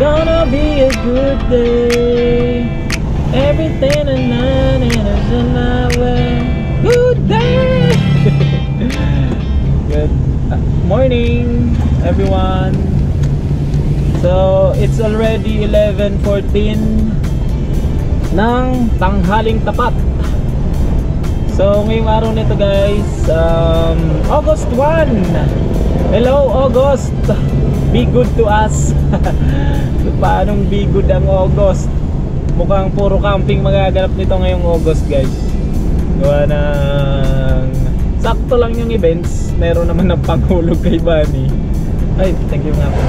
gonna be a good day. Everything and none is in my way. Good day. Good morning, everyone. So it's already 11:14 ng tanghaling tapat. So ngayong araw nito guys, August 1. Hello August, be good to us. Paanong be good ang August? Mukhang puro camping magaganap nito ngayong August guys. Gawa ng sakto lang yung events. Meron naman ng panghulog kay Bunny. Ay, thank you nga po.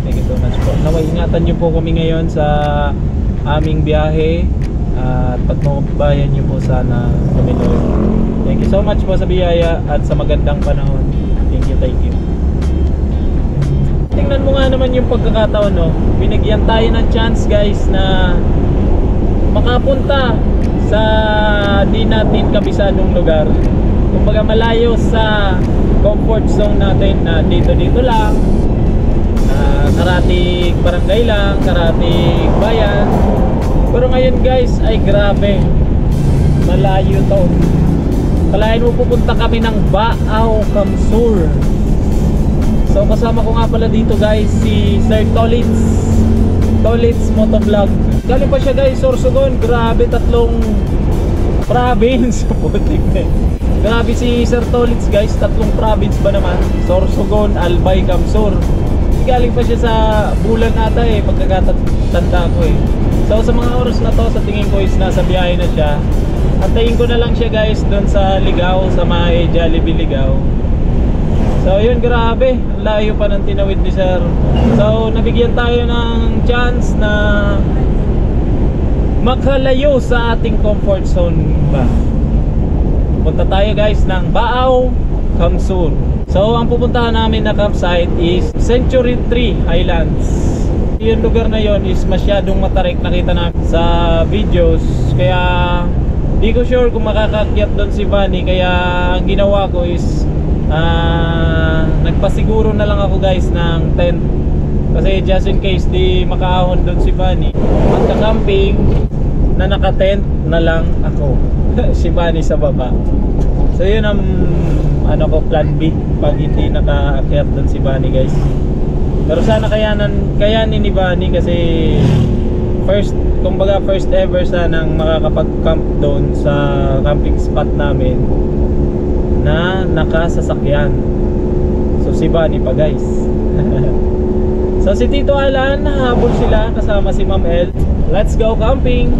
Thank you so much po. Naway ingatan nyo po kami ngayon sa aming biyahe. At pagmamabayan nyo po sana kami Lord. Thank you so much po sa biyaya at sa magandang panahon. Thank you, thank you. Tingnan mo nga naman yung pagkakataon, no? Binigyan tayo ng chance guys na makapunta sa di natin kabisadong lugar. Kumbaga malayo sa comfort zone natin na dito lang, karatig barangay lang, karatig bayan. Pero ngayon guys ay grabe, malayo to. Kalahin mo pupunta kami ng Baaw, Kamsur. So kasama ko nga pala dito guys si Sir Tolits Motovlog. Galing pa siya guys, Sorsogon. Grabe, 3 province. Putik na. Grabe si Sir Tolits guys, 3 province ba naman? Sorsogon, Albay, Kamsur. Galing pa siya sa Bulan ata eh, pagkakatanda ko eh. So sa mga oras na to, sa tingin ko is nasa biyahe na siya. Antayin ko na lang siya guys doon sa Ligao, sa may Jollibee Ligao. So yun, grabe, layo pa ng tinawid ni Sir. So nabigyan tayo ng chance na makalayo sa ating comfort zone ba. Punta tayo guys ng Baaw, Kamsur. So ang pupuntahan namin na campsite is Century Tree Highlands. Yung lugar na yon is masyadong matarik, nakita namin sa videos. Kaya di ko sure kung makakakyat doon si Bunny. Kaya ang ginawa ko is nagpasiguro na lang ako guys ng tent. Kasi just in case di makaahon doon si Bunny, magka-camping na naka-tent na lang ako. Si Bunny sa baba. So yun ang ano ko, plan B pag hindi nakaakyat doon si Bunny guys. Pero sana kayanin ni Bunny kasi kumbaga first ever sanang makakapag-camp doon sa camping spot namin na nakasasakyan. So si Bunny pa guys. So si Tito Alan, habol sila kasama si Ma'am El. Let's go camping!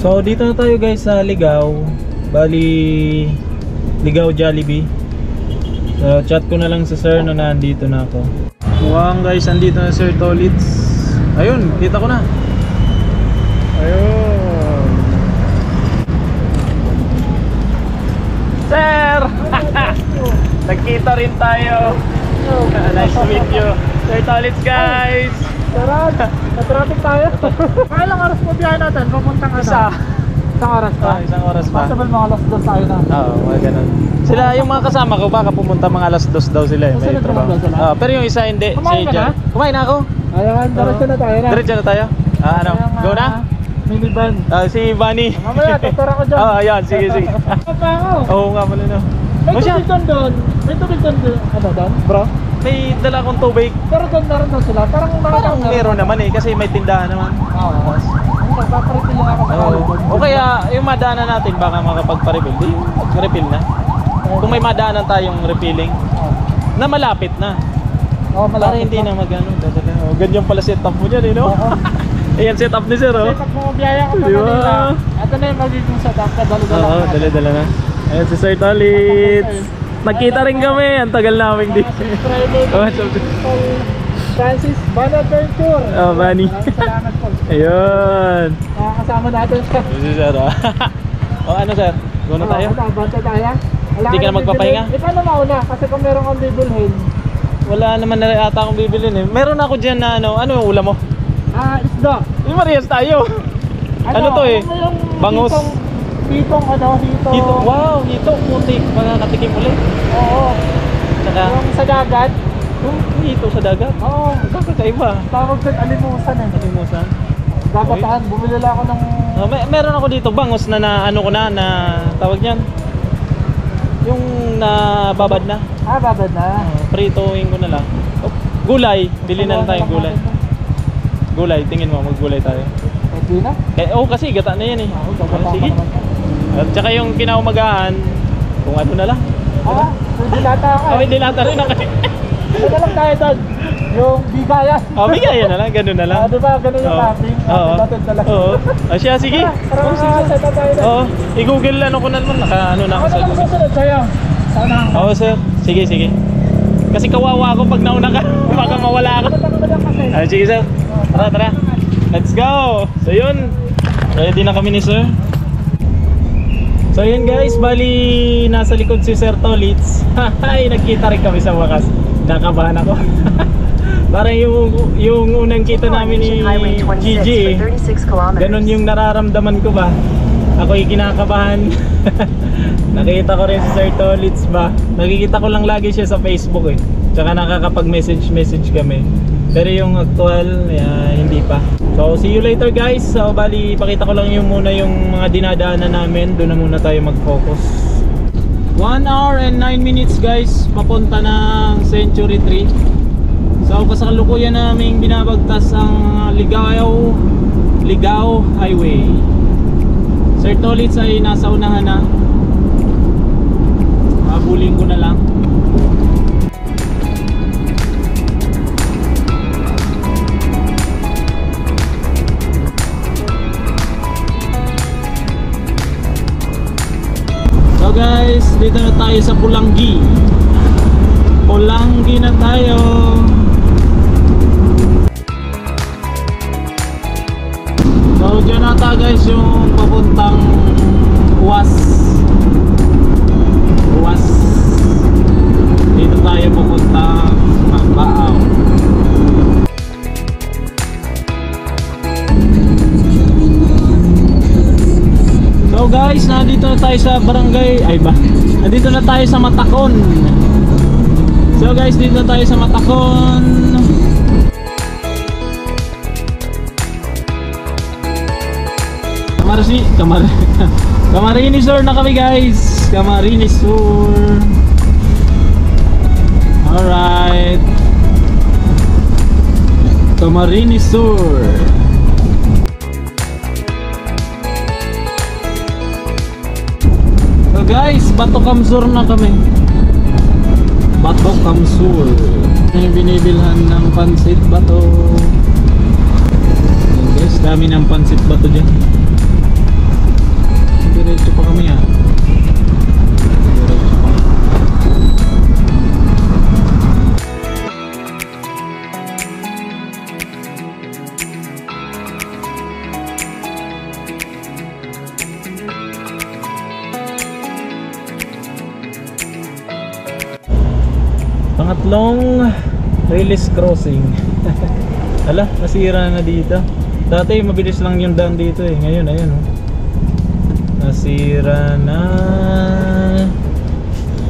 So dito na tayo guys sa Ligao. Bali Ligao Jollibee. So chat ko na lang sa sir na nandito na ako. Wow guys, andito na Sir Tolits. Ayun, kita ko na. Ayun. Sir! Nagkita rin tayo. Nice to meet you. Sir Tolits guys. Sarad, na-traffic tayo. Ilang oras po biyahe natin? Papuntang ano? Isang oras pa? Isang oras pa. Possible mga alas 2 tayo na. Oo, mga ganun. Sila, yung mga kasama ko, baka pumunta mga alas 2 daw sila eh. May trabaho. Pero yung isa hindi. Kumain ka na? Kumain na ako. Ayan, diretso na tayo na. Diretso na tayo? Ano? Go na? minivan. Si Bunny. Mamaya, tutor ako dyan. Ayan, sige. Ano pa ako? Oo nga pala no. May tubig doon. May tubig doon. Ano doon, bro? May dala akong tubig. Pero doon na rin doon sila. Parang Meron naman eh, kasi may tindahan naman. Oo. Magpaparefill lang ako sa doon. O kaya, yung madaanan natin, baka makapagpa-refill. Di, mag-refill na. Kung may madaanan tayong refilling, na malapit na. Oo, Para hindi na mag-ano. Ganyan pala setup mo dyan eh, no? Oo. Ayan, setup ni sir, oh. Kasi pag bumabiyaya ka pa Manila, ito na yung magiging setup ka, dalo-dalo. Oo, dala-dala na. Ayan si Sir Tolitz. Nagkita rin kami, ang tagal namin di. Francis Bonaventure. Oh, Bunny. Salamat po. Ayun. Nakakasama natin siya. Si sir, oh. Oh, ano sir? Guna tayo? Banta tayo. Hindi ka na magpapahinga? Ikaw na mauna, kasi kung meron kang bibilhin. Wala naman na ata akong bibilin eh. Meron ako dyan na ano yung ulam mo? Isda. Yung Marias tayo. Ano to eh? Bangus. Hitong hito. Hito. Wow, hito. Putik. Mga katikim ulit. Oo. Saka, Yung sa dagat. yung hito sa dagat. Oo. Kakaiba. Tawag sa alimusan eh. Alimusan. Gagatahan. Bumili lang ako ng... Meron ako dito bangus na ano ko na tawag niyan. Yung nababad na. Babad na. Pritoin ko na lang. Gulay. Bili na lang tayong gulay. Gulay. Tingin mo, maggulay tayo. Hindi na. Kasi gata na yan eh. Sige. Sige. At saka yung kinaumagaan, kung ano na lang. Dilata ka. Hindi lata rin ako. Ito na lang tayo doon. Yung bigayan. Bigayan na lang, ganun na lang. Diba, ganun yung topping. Batid na lang. Oo. Siya, sige. Set up tayo doon. Oo. I-google ano ko na naman, ano na ako Ako sa na lang Google. susunod sa'yo. Sana. Oo sir, sige. Kasi kawawa ako pag nauna ka, baka mawala ako. Punta ko lang kasi. Sige sir, tara. Let's go! So yun, ready na kami ni sir. So yun guys, bali nasa likod si Sir Tolitz. Ay, nagkita rin kami sa wakas. Nakabahan ako. Parang yung unang kita namin ni Gigi, ganun yung nararamdaman ko ba. Ako'y kinakabahan. Nakita ko rin si Sir Tolitz ba. Nakikita ko lang lagi siya sa Facebook eh. Tsaka nakakapag-message kami. Pero yung actual, hindi pa. So see you later guys. So bali, pakita ko lang muna yung mga dinadaanan namin. Doon na muna tayo mag-focus. 1 hour and 9 minutes guys, papunta ng Century 3. So kasalukuyan naming binabagtas ang Ligao Highway. Sir Tolitz ay nasa unahan na. Habulin ko na lang. So guys, dito na tayo sa Pulangi. Pulangi na tayo. So dyan nata guys yung papuntang UAS. Dito tayo papuntang Magbaaw. So guys, nandito na tayo sa barangay, nandito na tayo sa Matacon. So guys, dito na tayo sa Matacon. Camarines Sur na kami guys. Camarines Sur. Alright. Camarines Sur. So guys, Bato Kamsur na kami. Bato Kamsur. Yung binibilhan ng pansit bato. Ayan guys, dami ng pansit bato dyan. Diretso pa kami ha. Diretso pa. Pangatlong release crossing. Hala, nasira na dito. Dati mabilis lang yung daan dito eh. Ngayon, ayun oh. Nasira na.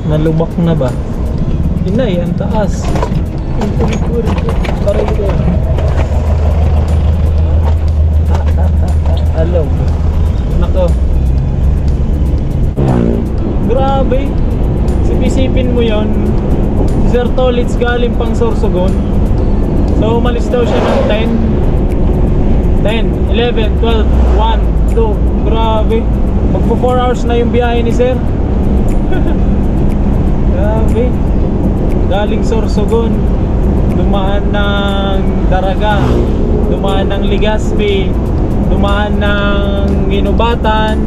Nalubak na ba? Inay, ang taas. Alog. Nako. Grabe. Sipin mo yon. Si Sir Tolits galing pang Sorsogon. So umalis daw siya ng 10, 11, 12, 1, 2. Grabe. Magpo 4 hours na yung biyahe ni Sir. Grabe. Galing Sorsogon, dumaan ng Daraga, dumaan ng Legazpi, dumaan ng Ginubatan,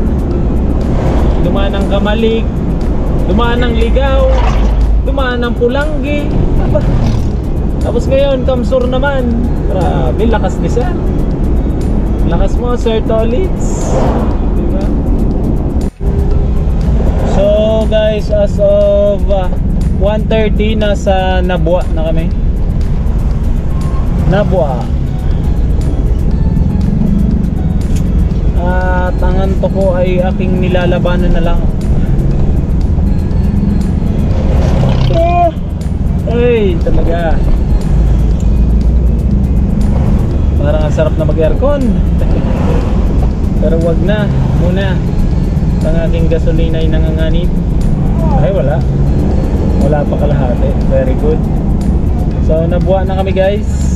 dumaan ng Kamalig, dumaan ng Ligaw, dumaan ng Pulanggi. Tapos ngayon Kamsur naman. Grabe, lakas ni Sir. Lakas mo, Sir Tolits, diba? So guys, as of 1:30 nasa Nabua na kami. Nabua. At ang antok ko ay aking nilalabanan na lang. Ay, talaga. Parang ang sarap na mag-aircon. Pero wag na muna. Ang aking gasolina ay nanganganib. Ay wala. Wala pa kalahati. Very good. So nabuha na kami guys.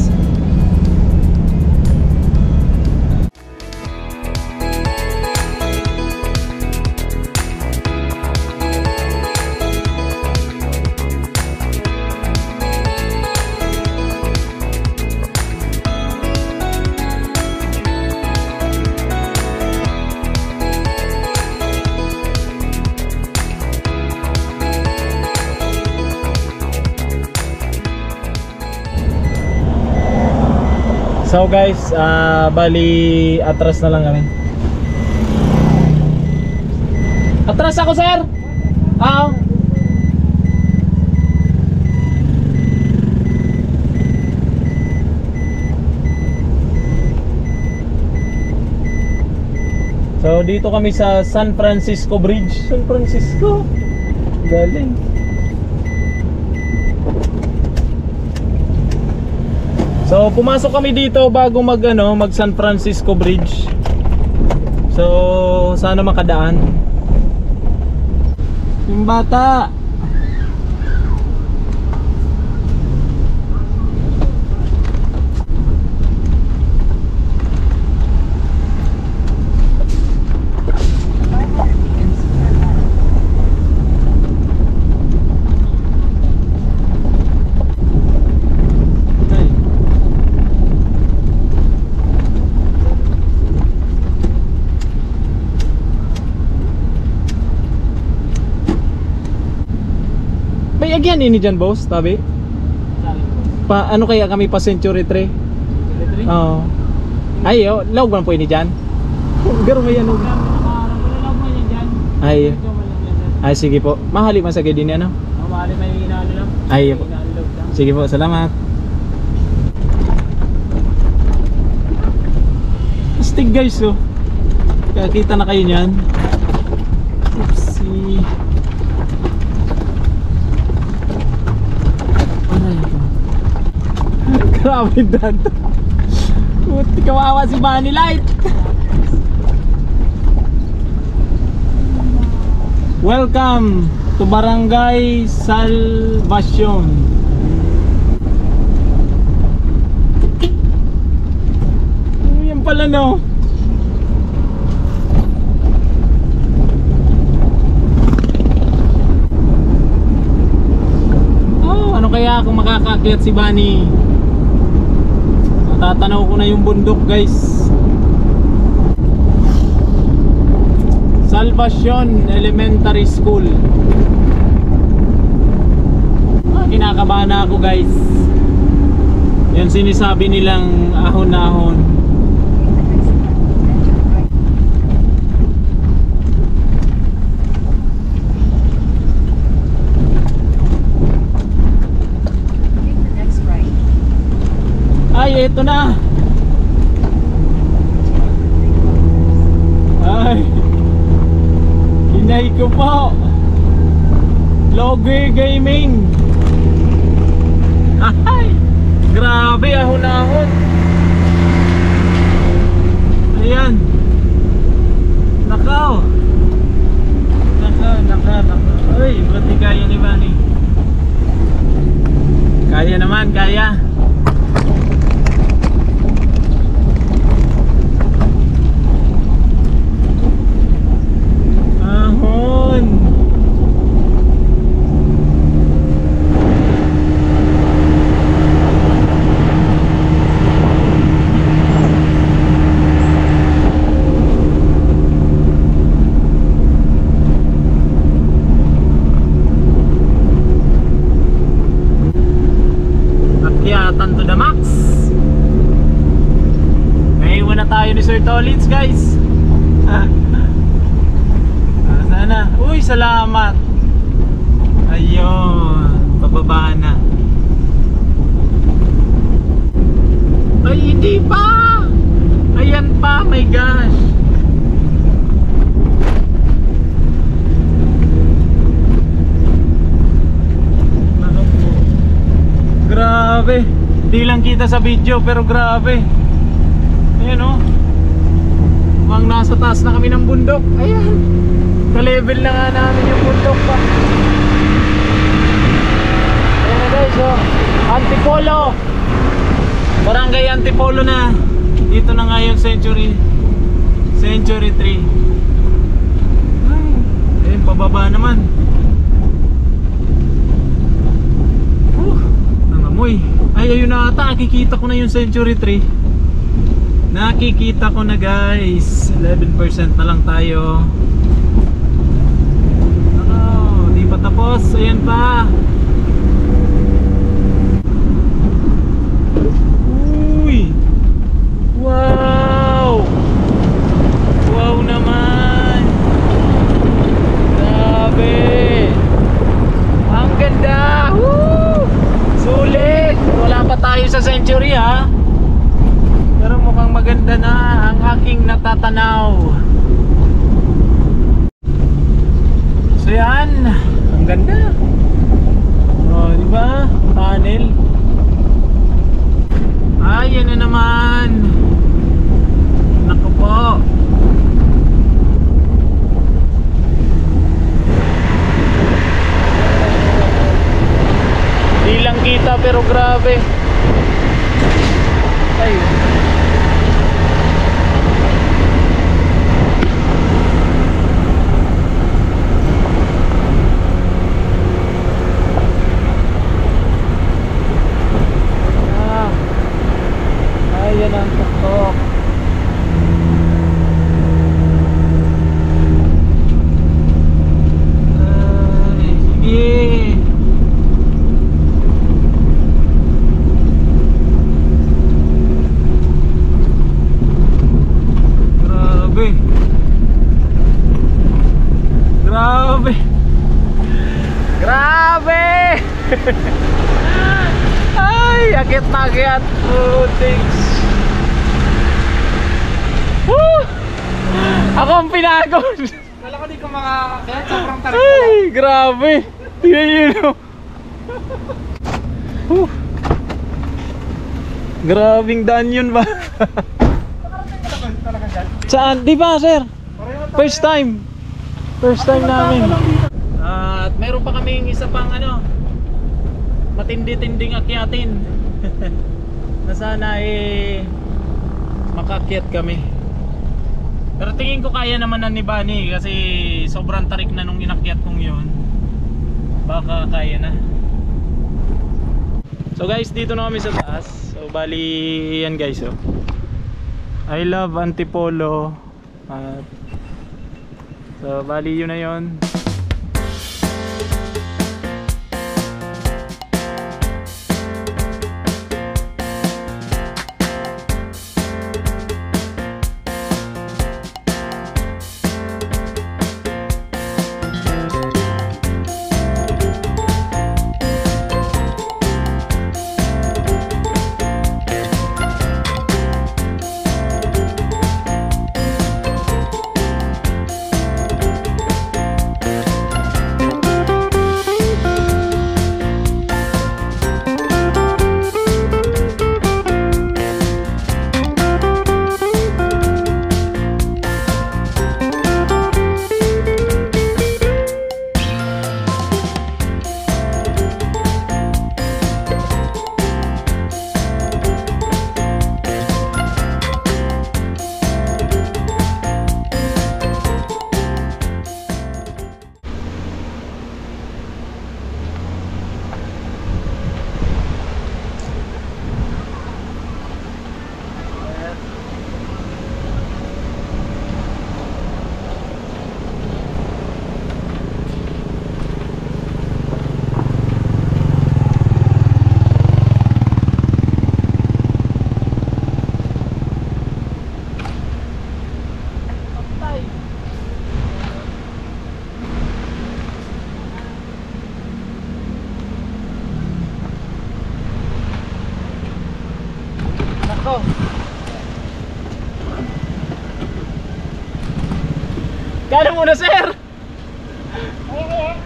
So guys, bali atras na lang kami. Atras ako, sir. So dito kami sa San Francisco Bridge. San Francisco. Galing. So pumasok kami dito bago mag San Francisco Bridge. So sana makadaan. Yung bata. May agyan ini dyan, boss, tabi? Ano kaya kami pa Century 3? Oo. Ay, lawag man po ini dyan? Garo may yan. Ay, sige po. Mahali man sa gaya din ano? Mahali may inalo lang. Ay, sige po, salamat. Astig guys, oh. Kaya kita na kayo nyan. Oopsie. Grabe dad. Buti kawawa si Bunny Light. Welcome to Barangay Salvacion. Yan pala no. Oh, ano kaya kung makakaakyat si Bunny? Tatanaw ko na yung bundok guys. Salvacion Elementary School. Kinakabahan na ako guys. Yan sinisabi nilang ahon na ahon. Ay, eto na. Ay, hinay ko po. Logger Gaming. Ay, grabe, ahon-ahon. Ayan. Nakaw! Naka. Uy, ba't di kaya ni Manny? Kaya naman, kaya. Ahon! Akyatan to the max. Naiwan na tayo ni Sir Tolits, guys. Sana. Uy, salamat. Ayun, pababa na. Ay, hindi pa. Ayan pa, my gosh. Grabe. Di lang kita sa video pero grabe. Ayan o. Mukhang nasa taas na kami ng bundok. Ayan. Ka-level na nga namin yung bundok pa. Ayan na guys o. Antipolo. Barangay Antipolo na. Dito na nga yung Century 3. Ayan, pababa naman. Nangamoy. Ay, ayun na ata. Nakikita ko na yung Century 3. Nakikita ko na guys. 11% na lang tayo. Di pa tapos. Ayan pa. Uy. Wow. Wow naman. Grabe. Ang ganda. Woo. Sulit. Wala pa tayo sa Century ha. Pero mukhang maganda na ang aking natatanaw. So yan, ang ganda. Oh, di ba? Tunnel. Ay, yan na naman. Naku po. Di lang kita pero grabe. Ay. Ayan ang tuktok. Ay, sige. Grabe. Grabe. Grabe. Ay, akit na akit. Oh, thanks. Woo! Ako ang pinagod. Kala ko di ko makakakit. Sobrang tarik ko Ay, grabe. Tingnan nyo no. Grabing daan yun ba? talaga dyan. Saan? Di ba sir? First time. First time namin. At meron pa kaming isa pang ano, matindi-tinding akyatin. Na sana makakyat kami. Pero tingin ko kaya naman na ni Bunny kasi sobrang tarik na nung inakyat kong yun. Baka kaya na. So guys, dito na kami sa taas. So bali yan guys oh. I love Antipolo. So bali yun na yun.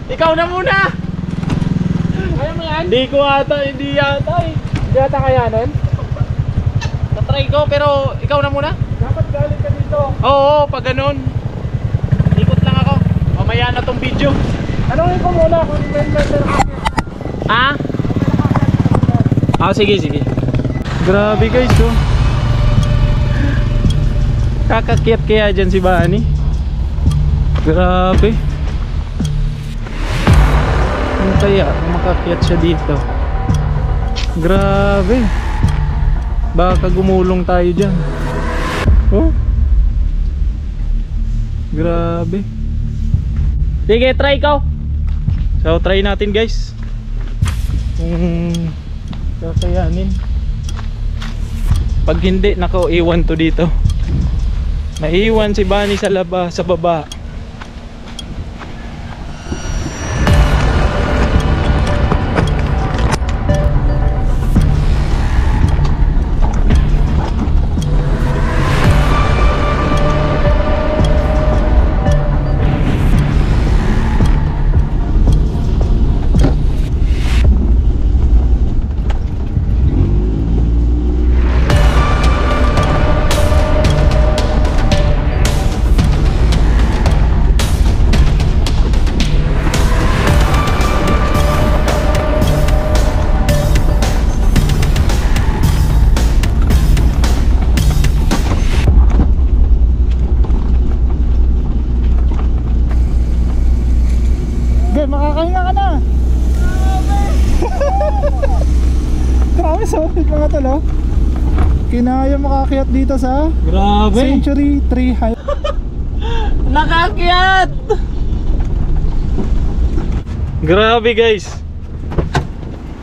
Ikaw na muna! Kaya mo yan? Hindi yata eh. Hindi ata kayanin? Natry ko pero ikaw na muna. Dapat galing ka dito. Oo, pag ganun. Ikot lang ako. Mamaya na tong video. Anong ko muna kung may Ah? Ah, sige. Grabe guys, oh. Kakakyat kaya dyan si Bani. Grabe. Ano kaya makakyat siya dito? Grabe. Baka gumulong tayo dyan. Oh. Grabe. Sige, try ko. So, try natin guys. Kakayanin. Pag hindi, nako, iwan to dito. Maiwan si Bani sa baba. Makakahinga ka na. Grabe, solid mga talo. Kinaya makakayat dito sa Grabe. Century 3 High. Nakakyat. Grabe guys.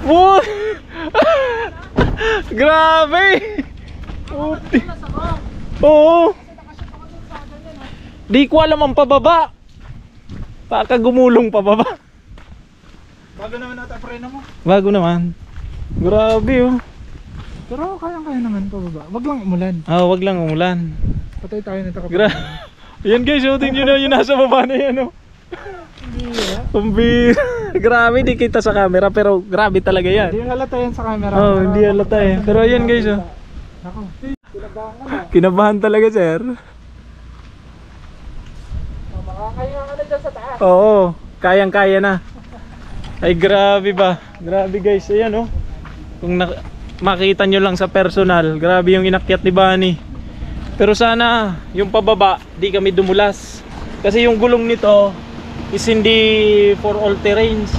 Wow. Grabe. Oo. Di ko alam ang pababa. Baka gumulong pababa. Bago naman nata preno mo. Bago naman. Grabe oh. Pero kaya naman pababa. Wag lang umulan. Wag lang umulan. Patay tayo nito kapag. Yan guys, shooting nyo na yung nasa baba na yan oh. Kumbir. Grabe, di kita sa camera pero grabe talaga yan. Hindi halata yan sa camera. Hindi halata eh. Pero yan guys oh. Nako. Kinabahan ka na. Kinabahan talaga sir. Makakahinga ka na dyan sa taas. Oo, kayang-kaya na. Ay grabe ba. Grabe guys, ayan oh. Kung makita nyo lang sa personal, grabe yung inakyat ni Bani. Pero sana yung pababa, di kami dumulas. Kasi yung gulong nito is hindi for all terrains.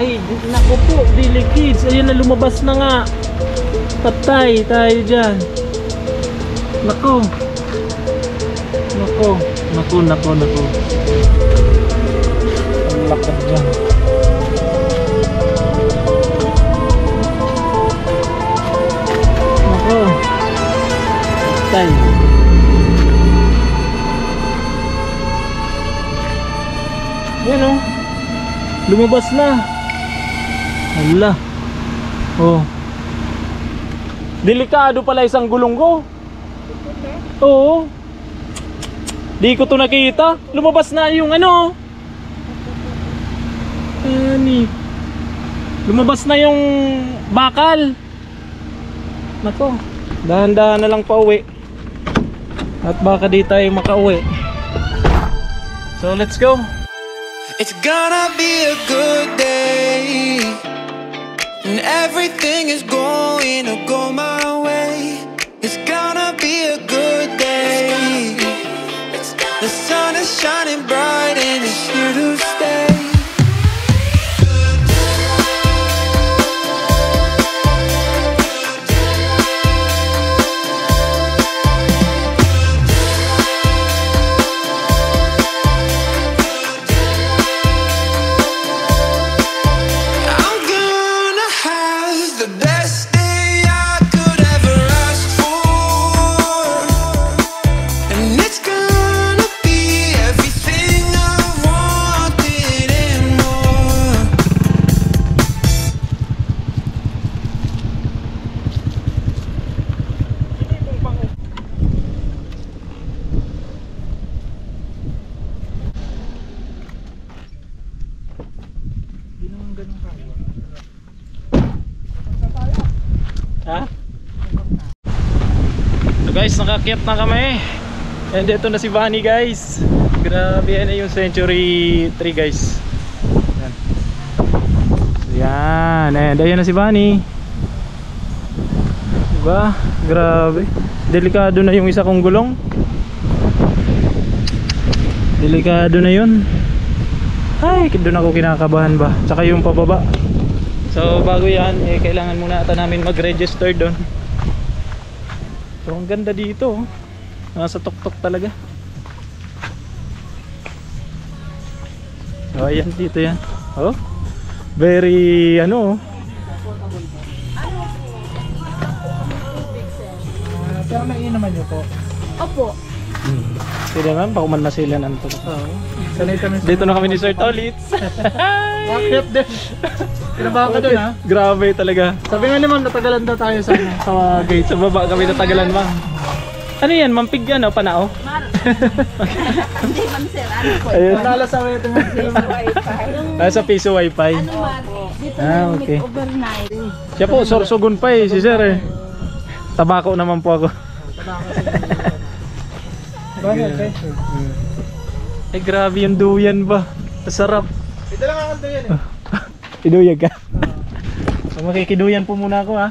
Ay, naku po, Billy Kids. Ayun na, lumabas na nga. Patay tayo dyan. Naku. Ang lakad dyan. Naku. Patay. Yan o. Lumabas na. Hala. Oh. Delikado pala isang gulong ko. Oo. Di ko to nakita. Lumabas na yung ano. Lumabas na yung bakal. Nako. Dahan-dahan na lang pauwi. At baka di tayo makauwi. So let's go. It's gonna be a good day, and everything is going to go my way. It's gonna be a good day. The sun is shining bright and it's here to stay. Everything I've ganun ka. Ha? So guys, nakakyat na kami. And ito na si Bunny guys. Grabe, yan na yung Century 3 guys. Yan. So yan, and ayan na si Bunny. Diba? Grabe. Delikado na yung isa kong gulong. Delikado na yun. Ay, doon ako kinakabahan ba. Tsaka yung pababa. So bago yan, kailangan muna ata namin mag-register doon. So ang ganda dito. Nasa tuktok talaga. So ayan, dito yan. Oh, very ano. Pero may naman nyo po. Opo. Sila naman, pakuman na sila ng to. Sanay kami Dito na kami ni Sir Tolitz. Bakit din? Pinabahan ka dun ha? Grabe talaga. Sabi nga naman natagalan na tayo sa gate. Sa baba kami natagalan ba? Ano yan? Mampig yan o? Panao? Mar. Hindi, ma'am sir. Ano po? Ayun. Nala sa way ito Ah, sa piso wifi. Ano, Mar? Dito Ah, na okay. overnight. Siya po, sorsogon pa eh, si Sir eh. Tabako naman po ako. Bakit? Eh grabe yung duyan ba? Masarap. Ito lang ang kanto yan eh. Iduyag ka? So, makikiduyan po muna ako ha.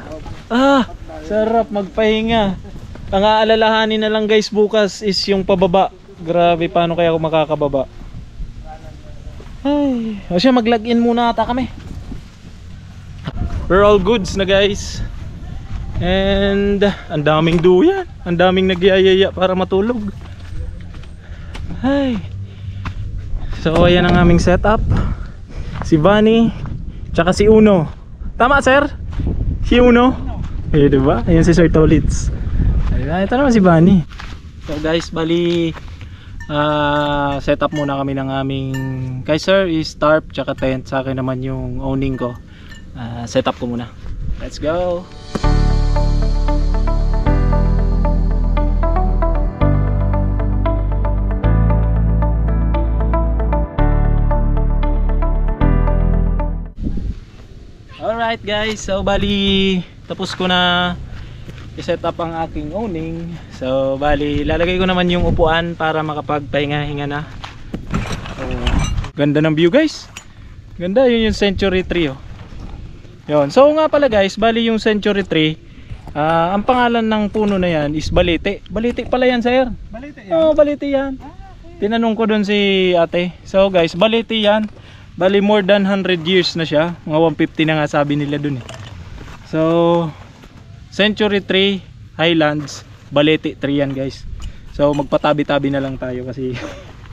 Ah, sarap magpahinga. Ang aalalahanin na lang guys bukas is yung pababa. Grabe, paano kaya ako makakababa? Ay, o siya, mag-log-in muna ata kami. We're all goods na guys. And ang daming duyan. Ang daming nagyayaya para matulog. Ay. So ayan ang aming setup. Si Bunny tsaka si Uno. Tama sir? Si Uno? Eh diba? Ayan si Sir Tolitz. Ayan, ito naman si Bunny. So guys, bali setup muna kami ng aming kay sir is tarp tsaka tent. Sa akin naman yung owning ko. Setup ko muna. Let's go. Alright guys, so bali tapos ko na i-set up ang aking owning. So bali lalagay ko naman yung upuan para makapagpahinga-hinga na. So, ganda ng view guys. Ganda, yun yung Century 3 oh. Yun. So nga pala guys, bali yung Century 3, ang pangalan ng puno na yan is balete. Balete pala yan sir. Balite yan? Oo, balete yan. Tinanong ko dun si ate. So guys, balete yan. Bali more than 100 years na siya. Mga 150 na nga sabi nila dun eh. So Century 3 Highlands Balete 3 yan guys. So magpatabi-tabi na lang tayo kasi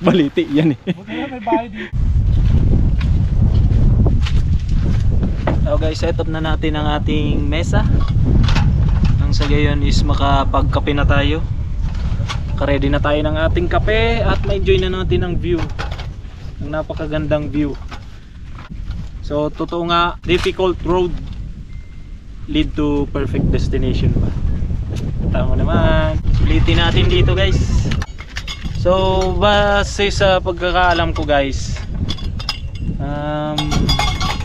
balete yan eh. May bahay dito. So guys, set up na natin ang ating mesa. Ang sa gayon is makapagkape na tayo. Naka-ready na tayo ng ating kape at ma-enjoy na natin ang view. Ang napakagandang view. So totoo nga, difficult road lead to perfect destination ba. Tama naman. Ulitin natin dito guys. So base sa pagkakaalam ko guys,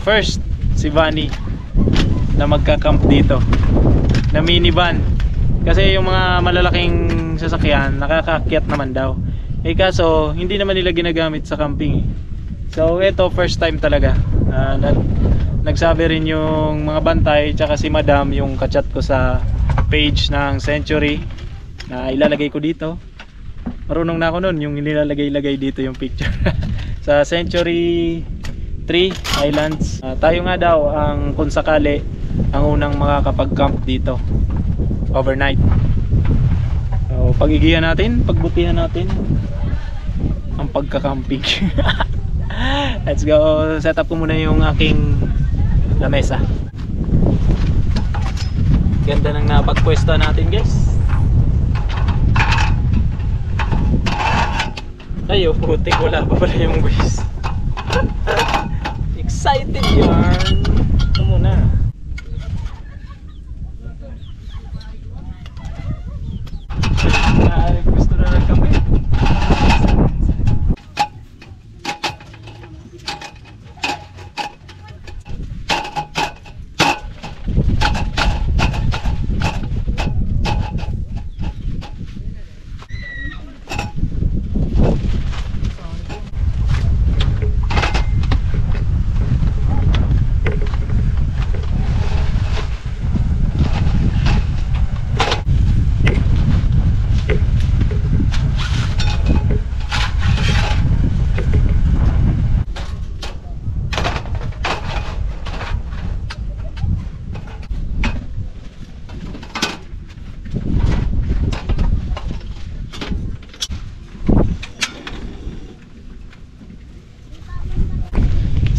first si Bunny na magka-camp dito na minivan. Kasi yung mga malalaking sasakyan nakakaakyat naman daw. Eh kaso hindi naman nila ginagamit sa camping eh. So ito first time talaga. Nagsabi rin yung mga bantay tsaka si Madam, yung kachat ko sa page ng Century na ilalagay ko dito. Marunong na ako nun yung nilalagay-lagay dito yung picture. Sa Century 3 Highlands. Tayo nga daw ang kung sakali ang unang makakapag-camp dito overnight. So pag-igihan natin, pagbutihan natin ang pagka-camping. Let's go. Set up ko muna yung aking lamesa. Ganda ng napagpwesto natin guys. Ayo, putik, wala pa pala yung guys. Excited yarn. Ito muna. Gusto na lang kami.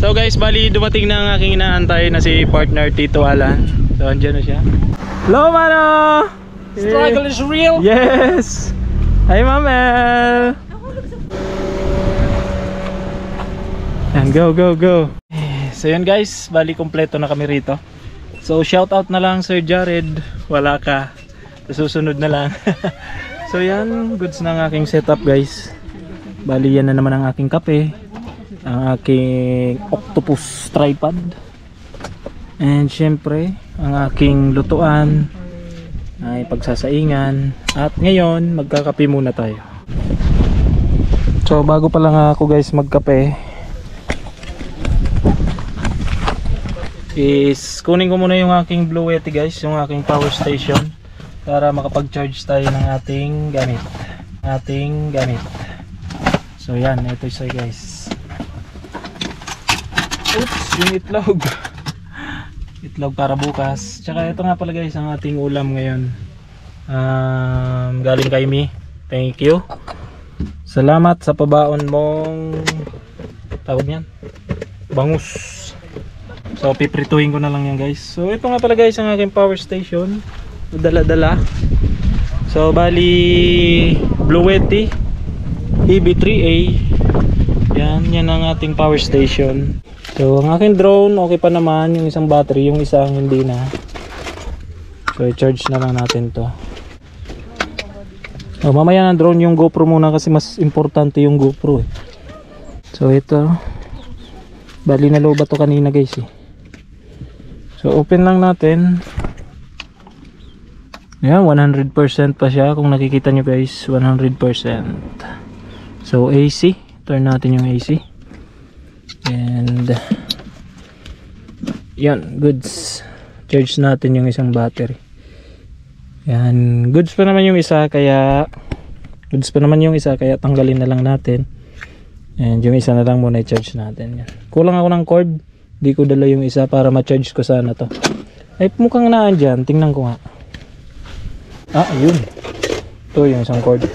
So guys, bali dumating na ang aking inaantay na si partner Tito Alan. So andyan na siya. Hello mano! Struggle is real. Yes! Hi Mamel! Yan, go go go! So yun guys, bali kompleto na kami rito. So shout out na lang Sir Jared. Wala ka. Susunod na lang. So yan, goods na ang aking setup guys. Bali yan na naman ang aking kape, ang aking octopus tripod, and syempre ang aking lutuan ay pagsasaingan. At ngayon magkakape muna tayo. So bago pa lang ako guys magkape, is kunin ko muna yung aking Blue Yeti guys, yung aking power station, para makapag-charge tayo ng ating gamit. So yan, ito siya guys. Oops, yung itlog. Itlog para bukas. Tsaka ito nga pala guys ang ating ulam ngayon. Galing kay Mi. Thank you. Salamat sa pabaon mong tawag niyan, bangus. So piprituhin ko na lang yan guys. So ito nga pala guys ang aking power station. Dala-dala. So bali Blue Yeti EB3A. Yan ang ating power station. So ang aking drone okay pa naman, yung isang battery, yung isang hindi na. So i-charge na lang natin to. Oh, mamaya na drone yung GoPro muna kasi mas importante yung GoPro eh. So ito, bali na low ba to kanina guys eh. So open lang natin. Yan, 100% pa siya kung nakikita nyo guys, 100%. So AC, turn natin yung AC. And yan, goods. Charge natin yung isang battery. Yan, goods pa naman yung isa kaya tanggalin na lang natin. And yung isa na lang muna i-charge natin. Yan. Kulang ako ng cord, di ko dala yung isa para ma-charge ko sana to. Ay mukhang naan dyan, tingnan ko nga. Ah, ayun. Ito yung isang cord.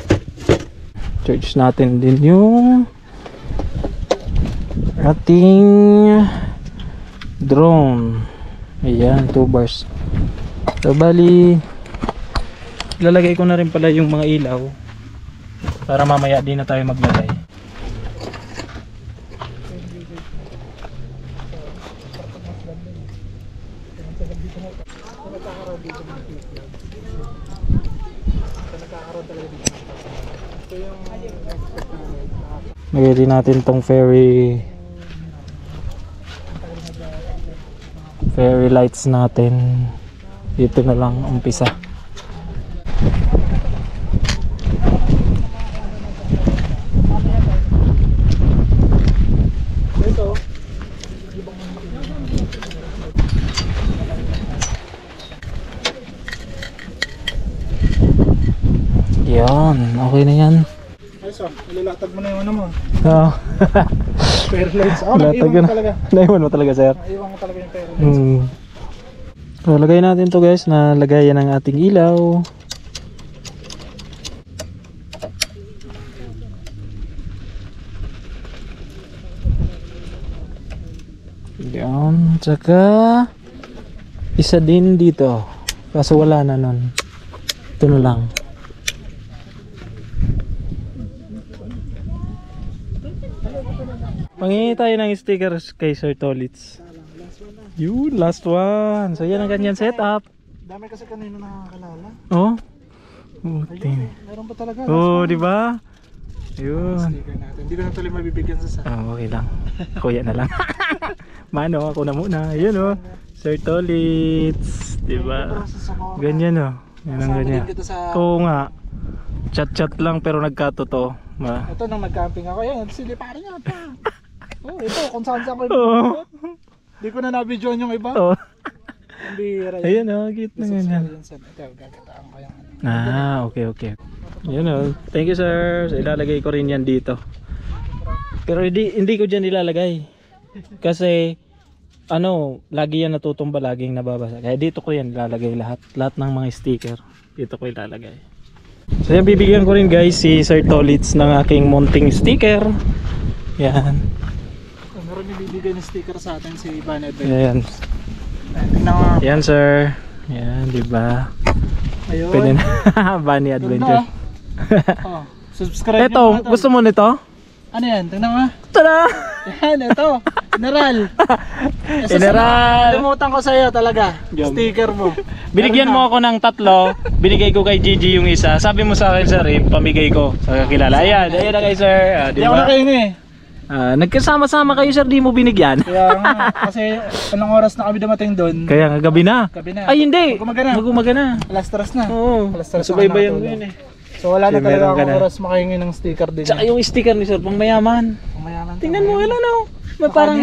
Charge natin din yung ating drone. Ayan, 2 bars. So bali lalagay ko na rin pala yung mga ilaw para mamaya din na tayo maglagay. Lagay din natin tong fairy lights natin. Dito na lang umpisa. Yan, okay na yan. So, ililatag mo na yung ano mo. Oo. Fair lights. Oh, naiwan mo talaga. Naiwan mo talaga sir. Naiwan mo talaga yung fair lights. So, lagay natin to guys na lagayan ng ating ilaw. Yan. Tsaka isa din dito. Kaso wala na nun. Ito na lang. Pangingi tayo ng stickers kay Sir Tolitz. Yun, last one. So yan ang ganyan setup. Dami kasi kanino nakakalala. Oh. Ayun, meron pa talaga. Oh, di ba? Yun. Sticker natin. Hindi ko na tuloy mabibigyan sa Oh, okay lang. Kuya na lang. Mano, ako na muna. Ayun oh. Sir Tolitz, di ba? Ganyan oh. Yan ang ganyan. Oo nga. Chat-chat lang pero nagkatotoo. Ito nung nag-camping ako, yan, siliparin niya pa. Oh, ito, kung saan ko Hindi ko na na-videoan yung iba. Oh. Ayan oh, cute na ganyan. Ito, gagataan ko yung ano. Ah, okay. Yun oh. Thank you sir. So, ilalagay ko rin yan dito. Pero hindi ko dyan ilalagay. Kasi, lagi yan natutumba, laging nababasa. Kaya dito ko yan ilalagay lahat. Lahat ng mga sticker, dito ko ilalagay. So yan, bibigyan ko rin guys si Sir Tolitz ng aking mounting sticker. Yan. Meron ibibigay ng sticker sa atin si Bunny Adventure. Ayan. Tingnan mo. Yan sir. Yan, di ba? Ayun. Pwede na. Bunny Adventure. Oh, subscribe Ito, nyo mga tol. gusto mo nito? Ano yan? Tingnan mo. Tada! Yan, ito. General. General. Limutan ko sa'yo talaga. Yum. Sticker mo. Binigyan mo ako ng 3. Binigay ko kay Gigi yung isa. Sabi mo sa akin sir, pamigay ko sa kakilala. Ayan, ayan na kayo sir. Di Hindi ako ba? nakahingi eh. Nagkasama-sama kayo sir, di mo binigyan. Kaya nga, kasi anong oras na kami dumating doon? Kaya nga gabi na. Gabi na. Ay hindi. Mag-umaga na. Mag-umaga na. Alas 3 na. Oo. Alas 3 Subaybayan ko yun eh. So wala na Kasi talaga meron ka akong na. oras makahingi ng sticker din. Tsaka yung sticker ni sir, pang mayaman. Mayaman. Tingnan mo, ilan no? May parang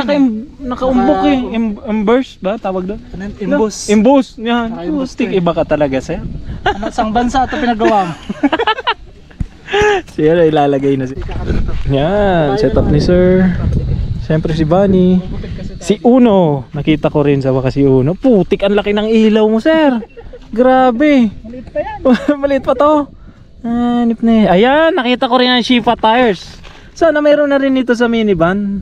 nakaumbok eh. Embers ba? Tawag doon? Ano yun? Imbus. Imbus. Yan. Naka-imbus Stick to eh. iba ka talaga sir. Ano, sang bansa ito pinagawa mo? Siya ilalagay na siya. Yan, setup ni sir. Siyempre si Bunny. Si Uno. Nakita ko rin sa wakas si Uno. Putik, ang laki ng ilaw mo sir. Grabe. Maliit pa yan. Maliit pa to. Hanip na eh. Ayan, nakita ko rin ang Shifa tires. Sana mayroon na rin ito sa minivan.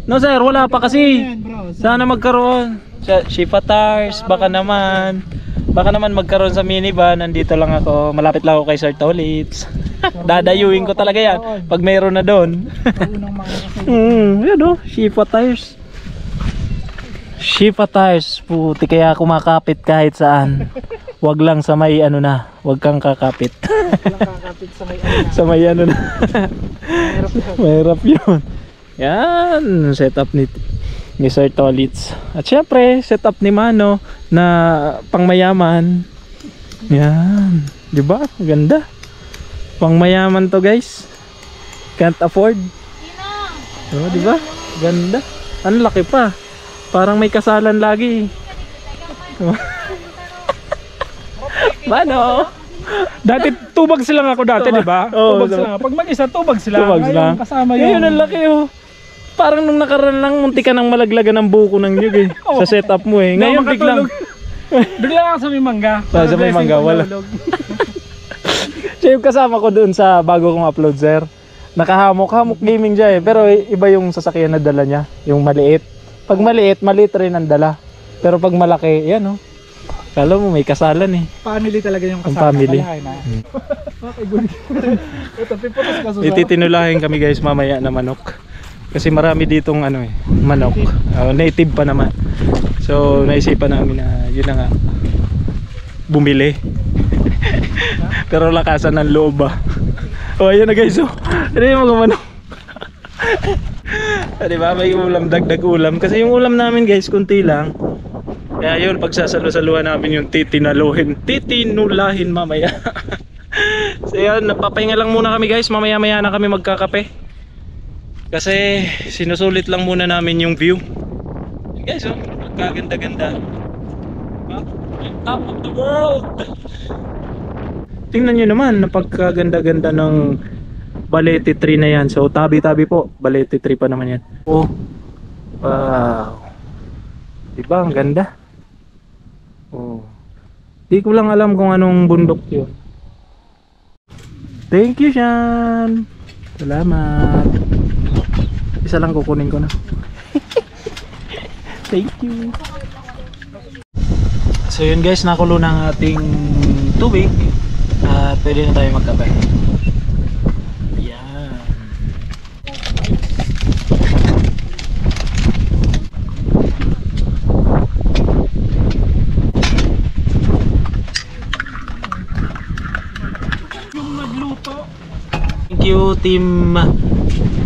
No sir, wala pa kasi. Yan bro. Sana magkaroon. Shifa tires, baka naman. Baka naman magkaroon sa minivan. Nandito lang ako. Malapit lang ako kay Sir Tolitz. Dadayuin ko talaga yan pag mayroon na doon. Unang mga kasi. Yan o, Shifa tires. Shifa tires. Puti, kaya kumakapit kahit saan. Wag lang sa may ano na. Wag kang kakapit. Walang kakapit sa may ano. Sa may ano na. Mahirap yun. Mahirap yun. Yan, setup ni Sir Tolitz. At syempre, setup ni Mano na pangmayaman. Yan, 'di ba? Ganda. Pangmayaman to, guys. Can't afford. Oh, 'di ba? Ganda. Ang laki pa. Parang may kasalan lagi. Mano. Dati tubags lang ako dati, di ba? Oo, Tubags lang. Pag mag-isa, tubags lang. Tubags Ngayon, lang. kasama yung... Ngayon ang laki oh. Parang nung nakaraan lang munti ka nang malaglagan ng buko ng nyug eh. Sa setup mo eh. Ngayon biglang Bigla lang sa may mangga. Sa may mangga, wala. Siya yung kasama ko doon sa bago kong upload sir. Nakahamok gaming siya eh. Pero iba yung sasakyan na dala niya. Yung maliit. Pag maliit rin ang dala. Pero pag malaki, yan oh. Kala mo may kasalan eh. Family talaga yung Ang kasama. family. Kaya na. Okay, good. Ito, piputos ka susunod. Ititinulahin kami guys mamaya na manok. Kasi marami ditong ano eh, manok. Native pa naman. So naisipan namin na yun na nga. Bumili. Pero lakasan ng loob ba. Oh ayan na guys oh. Ano yung mga manok. Diba may ulam, dagdag ulam. Kasi yung ulam namin guys kunti lang. Kaya yun pagsasalo-saluhan namin yung titinulahin mamaya. So yun, napapahinga lang muna kami guys. Mamaya-maya na kami magkakape. Kasi sinusulit lang muna namin yung view. Guys oh, magkaganda-ganda. Top of the world. Tingnan nyo naman, napagkaganda-ganda ng Balete tree na yan. So tabi-tabi po, Balete tree pa naman yan. Oh, wow. Diba, ang ganda. Oh, di ko lang alam kung anong bundok yun. Thank you Sean. Salamat. Isa lang kukunin ko na. Thank you. So yun guys, nakulo ng ating tubig. At pwede na tayo magkape. Yan. Yung nagluto. Thank you team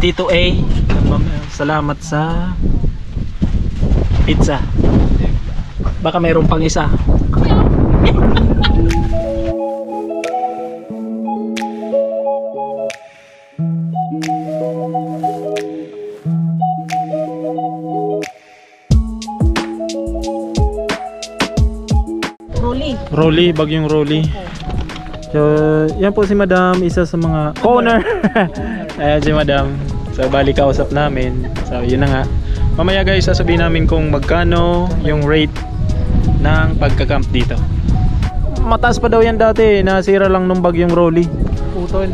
Tito A. Salamat sa pizza. Baka mayroon pang isa. Rolly, bagyong Rolly. So, yan po si Madam, isa sa mga owner. Ayan si Madam. So, bali kausap namin. So, yun na nga. Mamaya guys, sasabihin namin kung magkano yung rate ng pagka-camp dito. Mataas pa daw yan dati, nasira lang nung bagyong Rolly. Putol.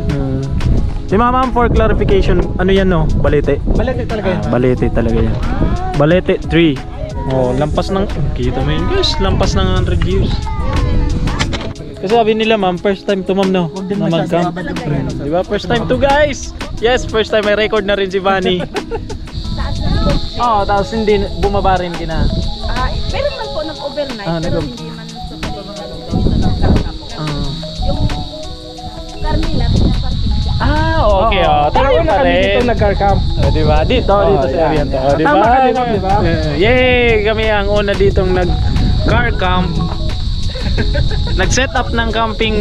Si ma'am, for clarification, ano yan no? Balete? Balete talaga yun. Balete talaga yan. Balete 3. Oh, lampas ng, kita mo yun guys, lampas ng 100 years. Kasi sabi nila ma'am, first time to ma'am no? Na mag-camp. Diba? First time to guys! Yes, first time may record na rin si Bunny. Oo, tapos hindi, bumaba rin kina. Pero man po nag-overnight, pero hindi man sa yung Carmela, pinaparking siya. Okay. Talaga pa rin. Dito nag-car camp. Diba? Dito sa area to. Diba? Tama ka din, diba? Yay! Kami ang una ditong nag-car camp. Nag-set up ng camping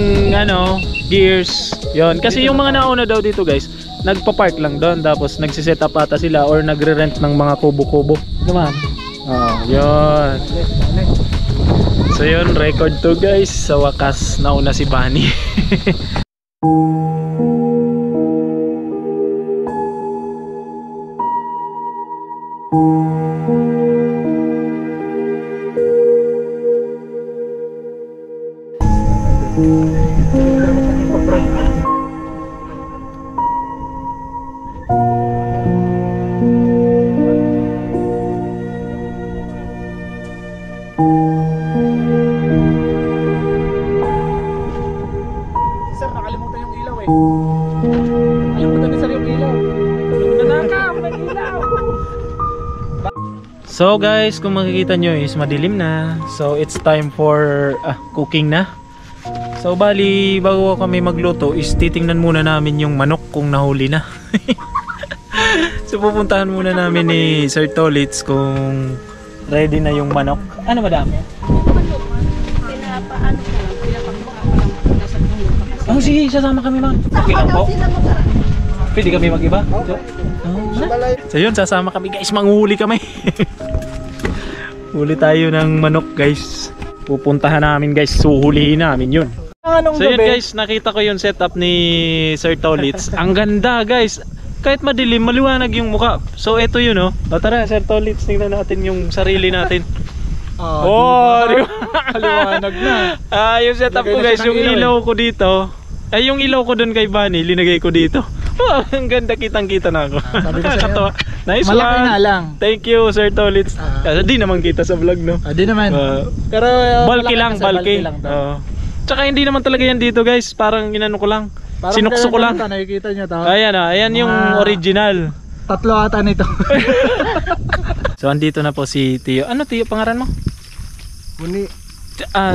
gears. Yon. Kasi yung mga nauna daw dito guys, nagpa-park lang doon tapos nagsi-set up ata sila or nagre-rent ng mga kubo-kubo. Diba? Yon. So yun, record to guys. Sa wakas, nauna si Bunny. Sir, nakalimutan yung ilaw eh. Nakalimutan ni sir yung ilaw. Nanakaw ng ilaw. So guys, kung makikita nyo is madilim na. So it's time for cooking na. So bali, bago kami magluto is titingnan muna namin yung manok kung nahuli na. So pupuntahan muna namin ni Sir Tolitz kung ready na yung manok. Ano madam? Pinapaano ko lang, pinapakita nasa dulo. Oh sige, sasama kami ma'am. Okay lang po. Pwede kami mag-iba? So yun, sasama kami guys, manghuli kami. Huli tayo ng manok guys. Pupuntahan namin guys, suhulihin namin yun. So yun guys, nakita ko yung setup ni Sir Tolitz. Ang ganda guys. Kahit madilim, maliwanag yung mukha. So ito yun tara Sir Tolitz, tingnan natin yung sarili natin. Diba? Maliwanag na. Yung setup ko guys, yung ilaw ko dito. Yung ilaw ko dun kay Bunny, linagay ko dito. Ang ganda, kitang-kita na ako. Sabi ko sa'yo, nice malaki one. nga lang. Thank you Sir Tolitz. Kasi di naman kita sa vlog no. Di naman. Pero bulky lang, bulky. Tsaka hindi naman talaga yan dito guys. Parang inano ko lang. Sinukso ko lang. Nakikita nyo to. Ayan yung original. 3 ata nito. So andito na po si Tio. Ano Tio pangalan mo? Kuni.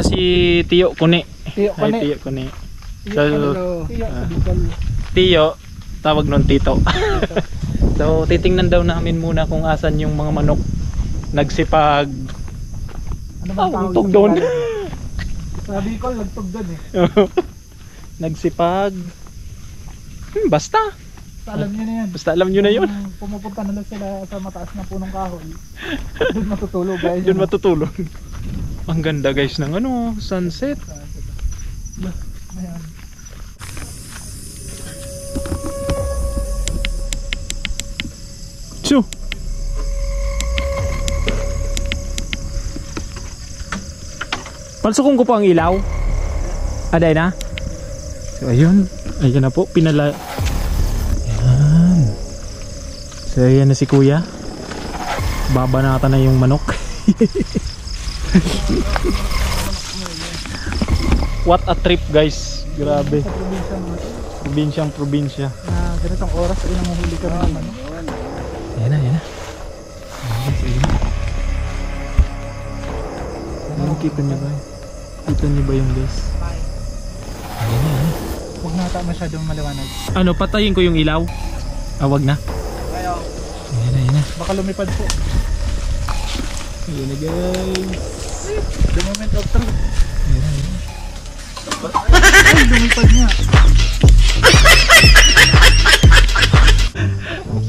Si Tio Kuni. Tio Kuni. Tio Kuni. So, Tio, tawag nun Tito. So titingnan daw namin muna kung asan yung mga manok nagsipag. Ano ba tawag tug doon? Sabi ko, nagtug doon eh. Nagsipag. Basta. Alam nyo na yan. Basta alam nyo na yun. Pumupunta na lang sila sa mataas na punong kahoy. Doon matutulog guys. Doon matutulog. Ang ganda guys ng sunset. Ayan. So. Palsukong ko po ang ilaw. Aday na. So ayun. Ayun na po. Ayan. So ayan na si kuya. Babanatan na yung manok. What a trip guys. Grabe. Probinsya. Ganitong oras ay nanguhuli kami ng manok. Ayan na. Kita niyo ba? Kita niyo ba yung guys? Ayan. Huwag na ata masyadong maliwanag. Patayin ko yung ilaw? Wag na. Ayan na. Baka lumipad po. Ayan na guys. The moment of truth. Ay, lumipad nga.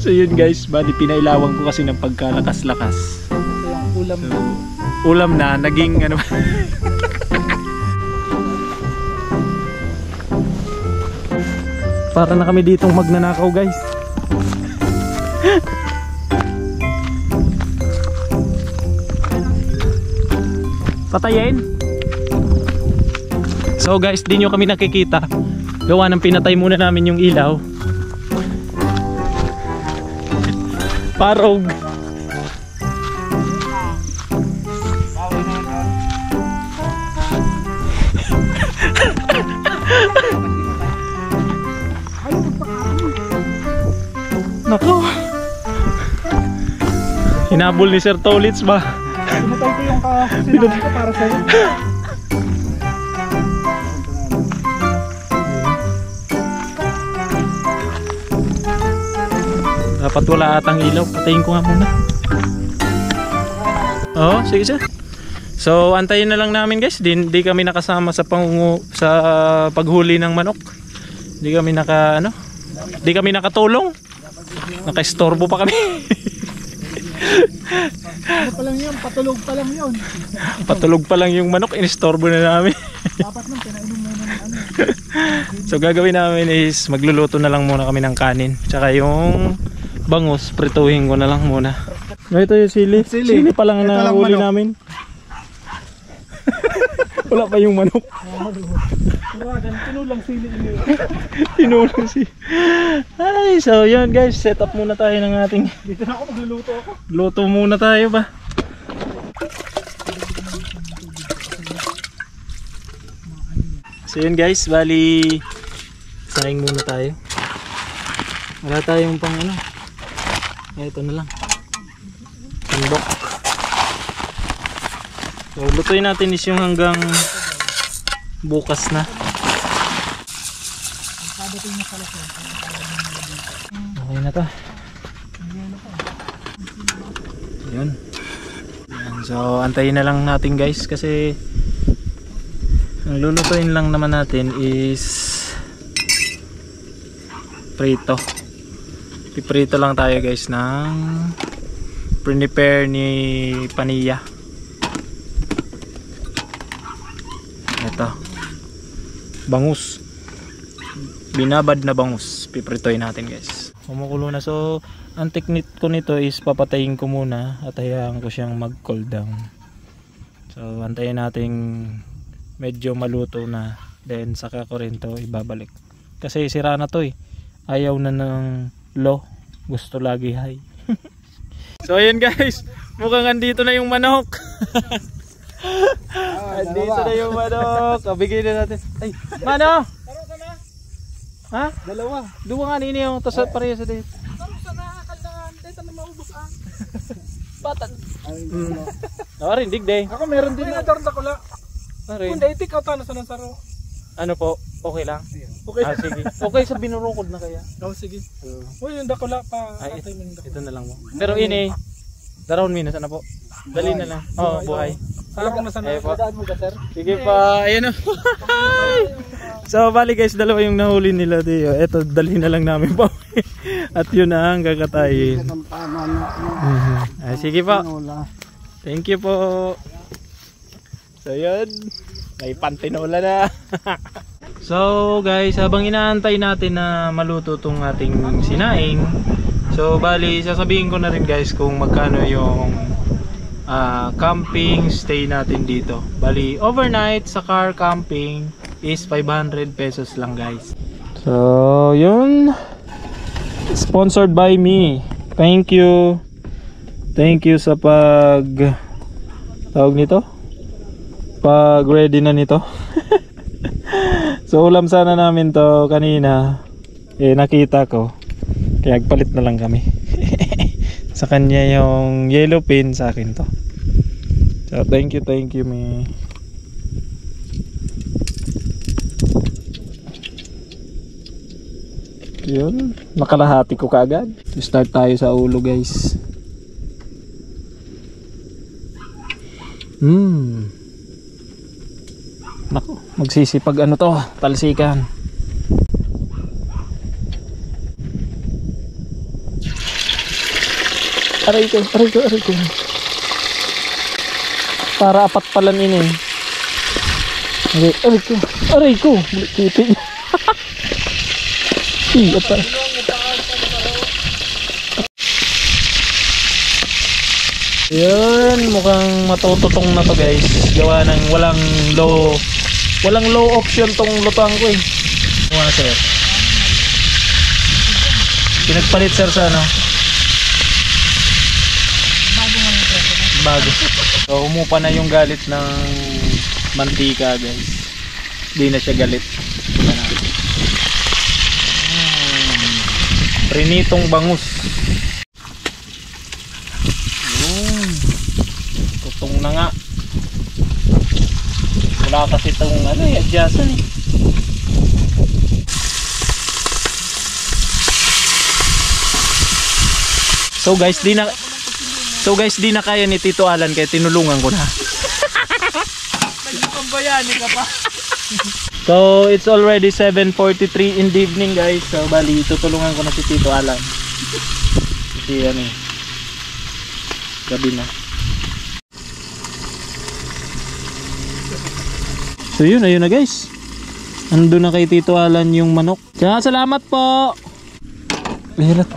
So yun guys, bali pinailawan ko kasi ng pagkalakas-lakas. Ito yung ulam. Ulam na, naging para na kami ditong magnanakaw guys. Patayin. So guys, di nyo kami nakikita. Gawa ng pinatay muna namin yung ilaw. Parog. Nako. Hinabol ni Sir Tolits ba? Pinatay ko yung sinabi ko para sa'yo. Dapat wala atang ilaw. Patayin ko nga muna. Oo, sige sir. So antayin na lang namin guys. Di kami nakasama sa paghuli ng manok. Di kami nakatulong. Naka-istorbo pa kami. Ano pa lang yun? Patulog pa lang yun. Patulog pa lang yung manok. Inistorbo na namin. Dapat nang pinainom muna ng ano. So gagawin namin is magluluto na lang muna kami ng kanin. Tsaka yung bangus, prituhin ko na lang muna. Ito yung sili. Sili pa lang ang nahuli namin. Wala pa yung manok. Tinulang sili niyo. Tinulang sili. Ay, so yun guys, set up muna tayo ng ating. Dito na ako, magluluto ako. Luto muna tayo ba? So yun guys, bali saing muna tayo. Wala tayong pang ano. Ito na lang. Sandok. So lutuin natin is yung hanggang bukas na. Okay na to. Yun. So antayin na lang natin guys kasi ang lulutuin lang naman natin is prito. Piprito lang tayo guys ng prepare ni Paniya. Ito bangus, binabad na bangus, pipritoy natin guys. Kumukulo na. So ang technique ko nito is papatayin ko muna at hayaan ko siyang mag cool down. So antayin natin medyo maluto na, then saka ko rin to ibabalik kasi sira na to eh. Ayaw na ng low, gusto lagi high. So ayun guys, mukhang andito na yung manok. Andito na yung manok. Bigay na natin. Ay, mano? Ha? Dalawa. Dua nga nini yung tasat pareha sa date. Taro sa nakakaldangan. Dito na maubos ah. Batan. Rin digday. Ako meron din na. Daron ko lang. Rin. Kung dito ka na sa nasaro. Ano po? Okay lang? Okay. Sige. Okay sa binurukod na kaya. Oh, sige. Uy, yung dakula pa. Ay, ito na lang mo. Pero ini, daron mina sana po. Dali na lang. Oh, buhay. Salamat na sana. Dadaan mo ka, sir? Sige pa. Ayun o. So, bali guys, dalawa yung nahuli nila dito. Ito, dalhin na lang namin po. At yun na ang kakatayin. Ay, sige po. Thank you po. So, yun. May pantinola na. So guys, habang inaantay natin na maluto tong ating sinaing, so bali sasabihin ko na rin guys kung magkano yung camping stay natin dito. Bali overnight sa car camping is 500 pesos lang guys. So yun, sponsored by me. Thank you sa tawag nito, pag ready na nito. So ulam sana namin to kanina, nakita ko kaya nagpalit na lang kami. Sa kanya yung yellow pin, sa akin to. So thank you me. Yun, nakalahati ko kaagad. Start tayo sa ulo guys. Nako, magsisipag ano to, talsikan. Aray ko. Para apat pala ini. Aray ko. Tipi. Apa? Yun, mukhang matututong na to guys. Gawa ng walang low option tong lutuan ko eh. Ano sir? Pinagpalit sir sa ano? bago. So umupa na yung galit ng mantika guys. Hindi na siya galit. Prinitong bangus. Yun. Tutong na nga. Wala kasi itong adjustan eh. So guys, di na kaya ni Tito Alan kaya tinulungan ko na. Pambayani ka pa. So it's already 7:43 in the evening guys. So bali tutulungan ko na si Tito Alan. Kasi gabi na. So yun, ayun na guys. Ando na kay Tito Alan yung manok. Kaya salamat po. Lihat.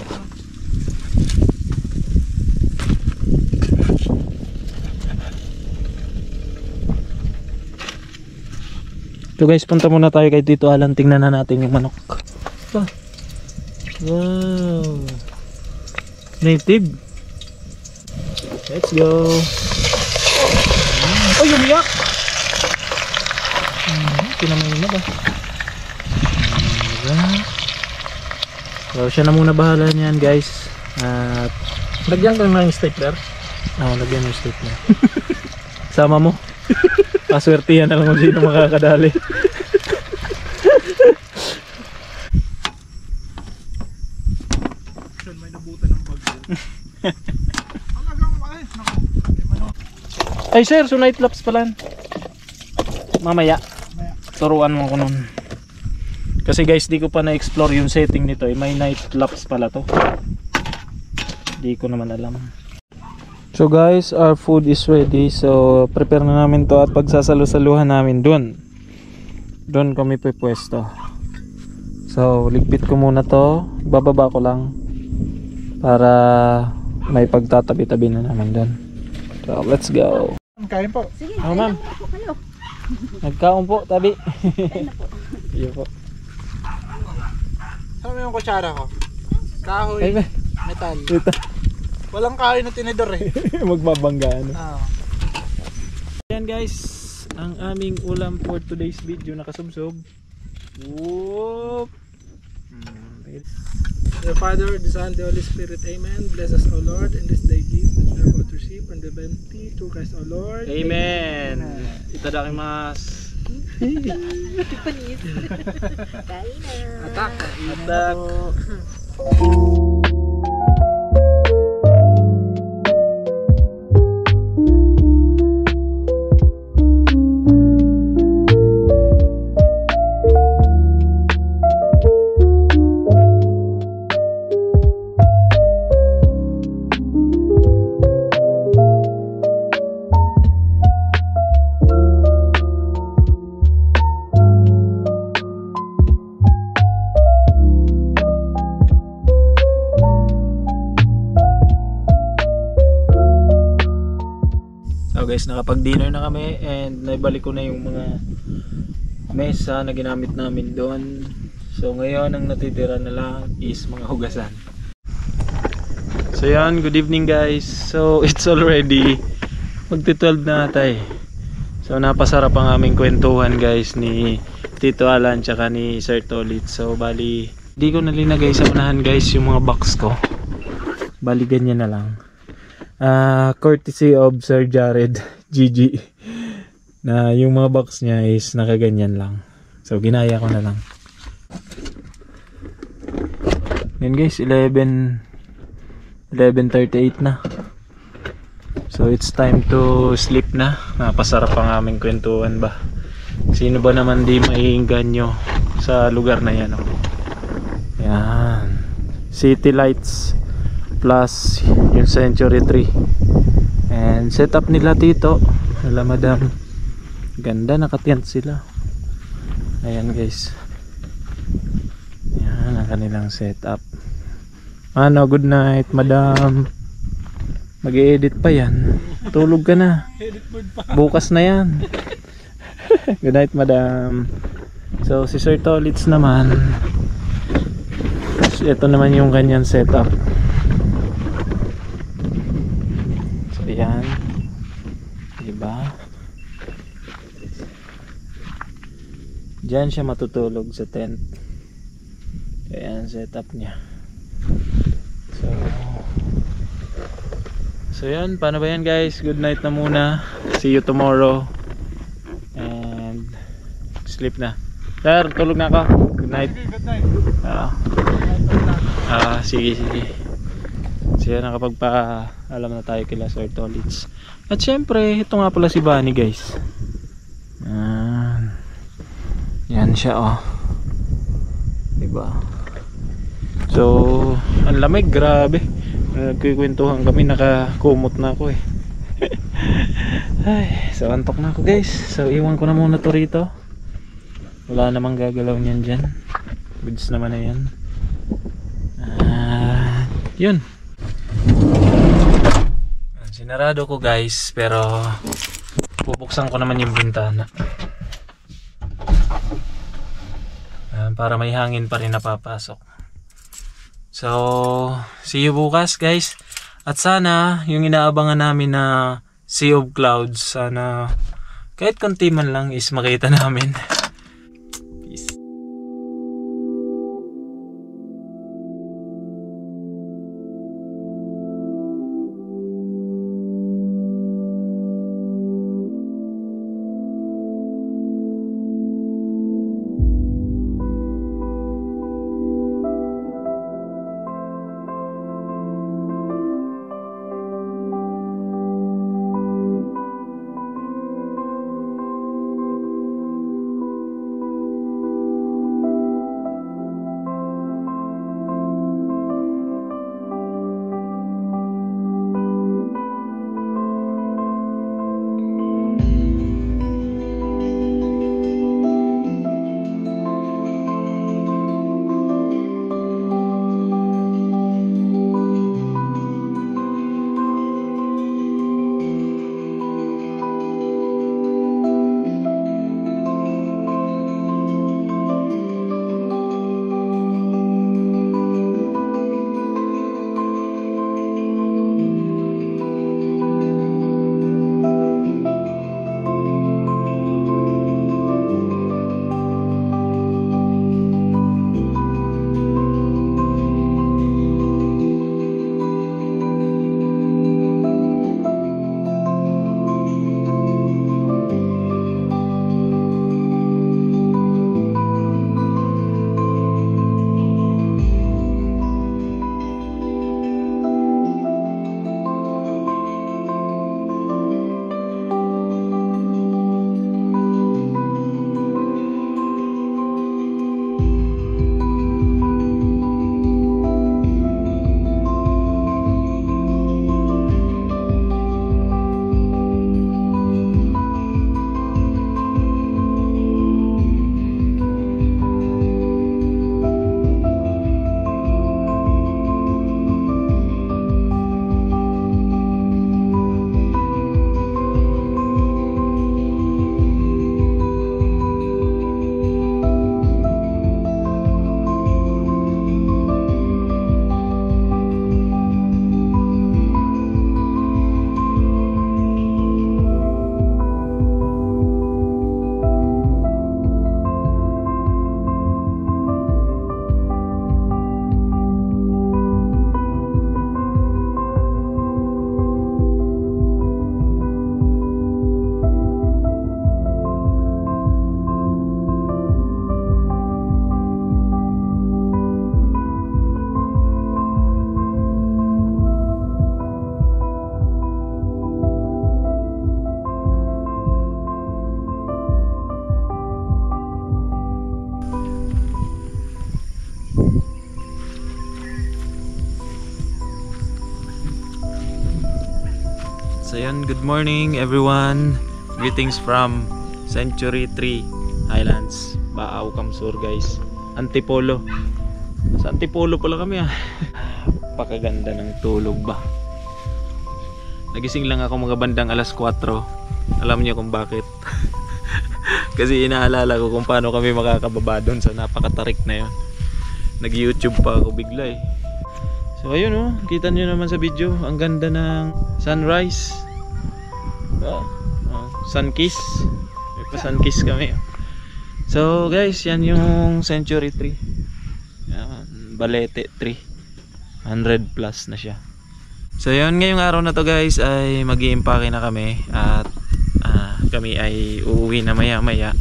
So guys, punta muna tayo kay Tito Alan. Tingnan na natin yung manok. Wow. Native. Let's go. Oh, yumiyak. Pinamay na ba? So siya na muna bahala niyan guys. At Lagyan ka ng stapler. lagyan ng stapler. Sama mo. Paswertihan na lang kung sino makakadali. May nabutan ng bag. Ay sir, so night lapse pala. Mamaya turuan mo ko nun. Kasi guys, di ko pa na-explore yung setting nito eh. May night lapse pala to. Di ko naman alam. So guys, our food is ready. So prepare na namin to at pagsasalu-saluhan namin doon kami pwesto. So ligpit ko muna to, bababa ko lang para may pagtatabi-tabi na namin doon. So let's go. Kain po. Sige, Oh, ma'am. po kayo. Nagkaon po, tabi. Kain na po. Iyo po. Saan mo yung kutsara ko? Kahoy, Ay ba? metal. Ito. Walang kahoy na tinidor eh. Magbabangga ano. Yan guys, ang aming ulam for today's video, nakasubsob. Whoop. The Father, the Son, the Holy Spirit, Amen. Bless us, O Lord, in this day give which we are about to receive and the bounty through Christ, O Lord. Amen. Itadakimasu. Panis. Kain na. Atak. Atak. Guys, nakapag-dinner na kami and naibalik ko na yung mga mesa na ginamit namin doon. So ngayon ang natitira na lang is mga hugasan. So yan, good evening guys. So it's already magti-12 na ata eh. So napasarap ang aming kwentuhan guys ni Tito Alan tsaka ni Sir Tolit. So bali, di ko nalinagay sa unahan guys yung mga box ko. Bali ganyan na lang. Courtesy of Sir Jared GG na yung mga box niya is nakaganyan lang, so ginaya ko na lang. Yan guys, 11:38 na, so it's time to sleep na. Napasarap ang aming kwentuhan ba. Sino ba naman di maiinganyo sa lugar na yan, oh. Yan, city lights plus yung Century Tree and setup nila dito nila madam, ganda, nakatent sila. Ayan guys, yan ang kanilang setup. Ano, good night madam, mag-i-edit pa yan, tulog ka na, bukas na yan. Good night madam. So si Sir Tolits naman, ito naman yung kanyang setup. Yan. Diba? Diyan siya matutulog sa tent. Ayan setup niya. So yan, paano ba yan guys? Good night na muna. See you tomorrow. And sleep na. Sir, tulog na ako. Good night. Good night. Sige. So yan, nakapagpa-alam na tayo kila Sir Tolits. At syempre, ito nga pala si Bunny guys. Yan siya oh. Diba? So, ang lamig, grabe. Nagkikwentuhan kami, nakakumot na ako eh. Ay, so antok na ako guys. So iwan ko na muna to rito. Wala namang gagalaw niyan dyan. Goods naman na yan. Yun. Sinarado ko guys, pero bubuksan ko naman yung bintana para may hangin pa rin napapasok. So, see you bukas guys. At sana, yung inaabangan namin na Sea of Clouds, sana kahit konti man lang is makita namin. Peace. So yun, good morning everyone. Greetings from Century 3 Highlands, Baaw Kamsur guys. Antipolo. Sa Antipolo pala kami ah. Pakaganda ng tulog ba. Nagising lang ako mga bandang alas 4. Alam niyo kung bakit. Kasi inaalala ko kung paano kami makakababa doon sa napakatarik na yun. Nag-YouTube pa ako bigla eh. So ayun oh, kita nyo naman sa video, ang ganda ng sunrise. Sunkiss. May pa Sunkiss kami. So guys, yan yung Century Tree. Yan, Balete Tree. 100 plus na siya. So yun, ngayong araw na to guys ay mag-iimpake na kami. At kami ay uuwi na maya maya.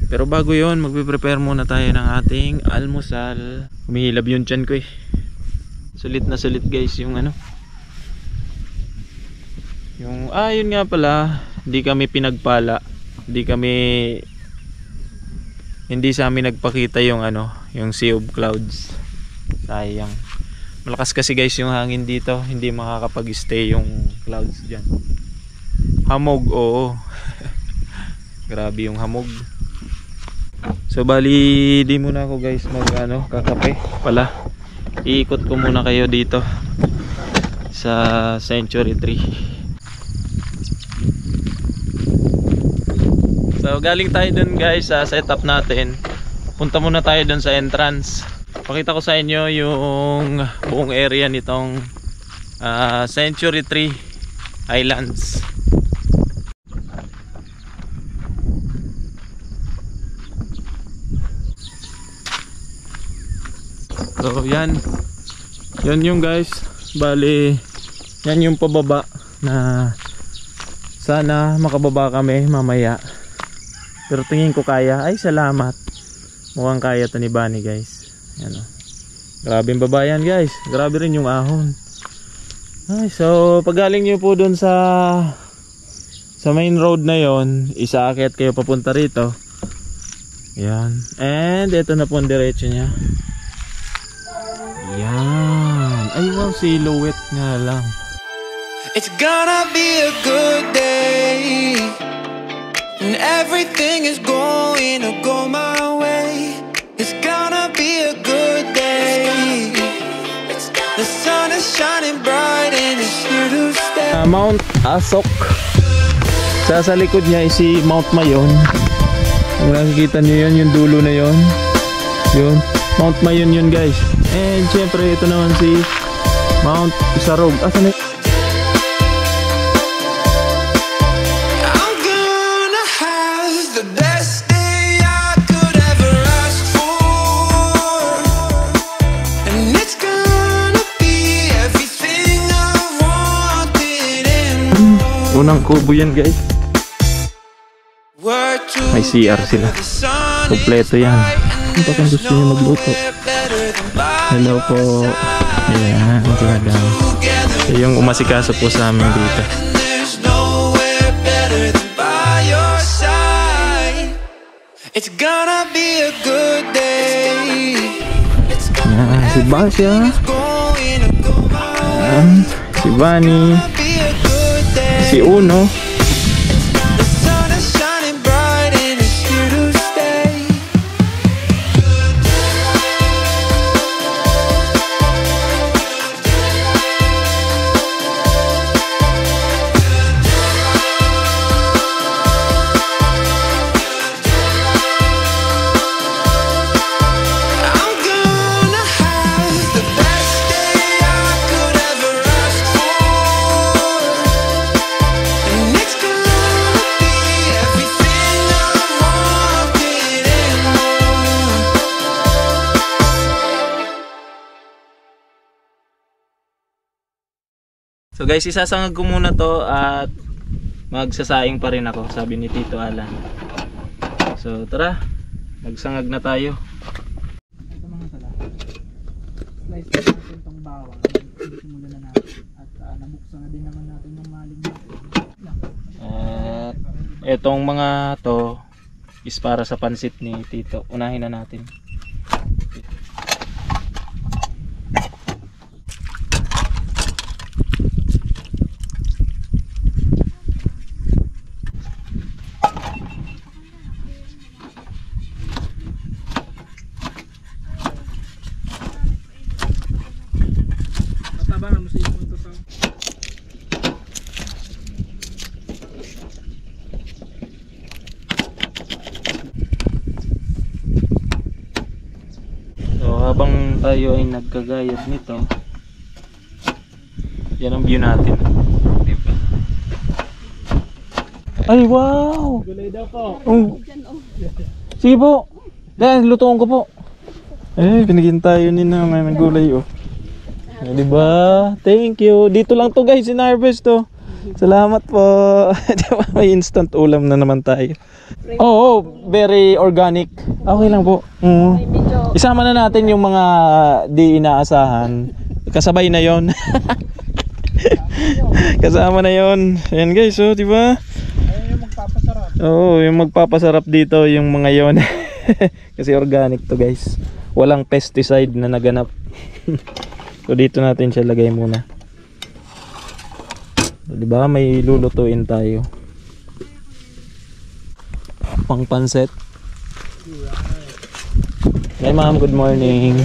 Pero bago yun, magpe-prepare muna tayo ng ating almusal. Humihilab yung tiyan ko eh. Sulit na sulit guys yung ano. Yung yun nga pala, hindi kami pinagpala. Hindi sa amin nagpakita yung ano, yung sea of clouds. Sayang. Malakas kasi guys yung hangin dito, hindi makakapag-stay yung clouds diyan. Hamog, oo. Grabe yung hamog. So bali di muna ako guys kakape pala. Iikot ko muna kayo dito sa Century Tree. So galing tayo dun guys sa setup natin. Punta muna tayo dun sa entrance. Pakita ko sa inyo yung buong area nitong Century Tree Islands. So yan. Yan yung guys. Bali yan yung pababa na sana makababa kami mamaya. Pero tingin ko kaya. Ay salamat. Mukhang kaya to ni Bunny guys. Yan o. Grabe yung baba yan guys. Grabe rin yung ahon. Ay, so pagaling nyo po dun sa main road na yon, isaakyat kayo papunta rito. Yan. And ito na po ang diretso nya. Yan. Ay wow, silhouette nga lang. It's gonna be a good day, and everything is going to go my way. It's gonna be a good day. The sun is shining bright and it's here to stay. Mount Asok. Sa likod niya ay si Mount Mayon. Kung nakikita nyo yun, yung dulo na yun. Yun. Mount Mayon yun guys. And syempre ito naman si Mount Isarog. Asan na? I'm gonna have the best day I could ever ask for, and it's gonna be everything I wanted and more. Unang kubo yan guys. May CR sila. Kompleto yan. Ito kung gusto nyo magluto. Hello po. Ayan, talaga. Yung umasikaso po sa amin dito. It's gonna be a good day. Ayan, si Basya. Ayan, si Bunny. Si Uno. The sun is shining bright and it's here to stay. I'm gonna have the best day I could ever ask for, and it's gonna be everything I wanted and more. So guys, isasangag ko muna to at magsasaing pa rin ako, sabi ni Tito Alan. So tara, magsangag na tayo. Ito mga sala. Slice natin itong bawang. Simulan na natin. At nabuksan na din naman natin yung maling natin. At etong mga to is para sa pansit ni Tito. Unahin na natin. Matabangan mo sa iyo ito sa... So habang tayo ay nagkagayat nito, yan ang view natin, diba? Ay, wow! Gulay daw po. Oh. Sige po. Dahil, lutuin ko po. Eh, pinigin tayo ni na may gulay, oh. Eh, diba? Thank you. Dito lang to guys, in harvest to. Salamat po. Diba, may instant ulam na naman tayo. Oo, very organic. Okay lang po. Isama na natin yung mga di inaasahan. Kasabay na yon. Kasama na yon. Ayan guys, oh, diba? Ayun yung magpapasarap. Oo, yung magpapasarap dito yung mga yon. Kasi organic to guys. Walang pesticide na naganap. So dito natin siya lagay muna. Diba may lulutuin tayo. Pang pansit. Hey ma'am, good morning.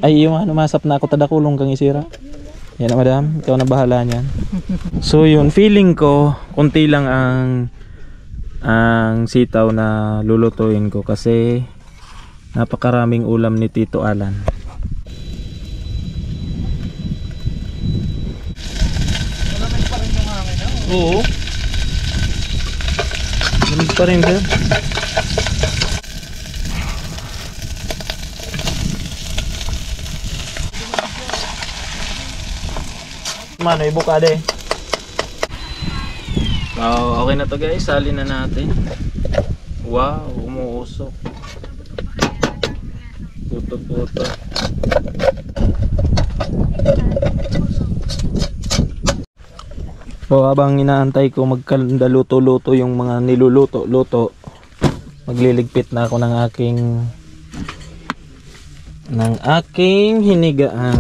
Ay yung ano, masap na ako, tadakulong kang isira. Yan na madam, ikaw na bahala niyan. So yun, feeling ko konti lang ang sitaw na lulutuin ko kasi napakaraming ulam ni Tito Alan. Malamig pa rin yung hangin, no? Oo. Lamig pa rin sir. Mano, ibukade. So, okay na to guys. Salin na natin. Wow, umuusok. Puto-puto. So, habang inaantay ko magkaluto-luto yung mga niluluto-luto, magliligpit na ako ng aking hinigaan.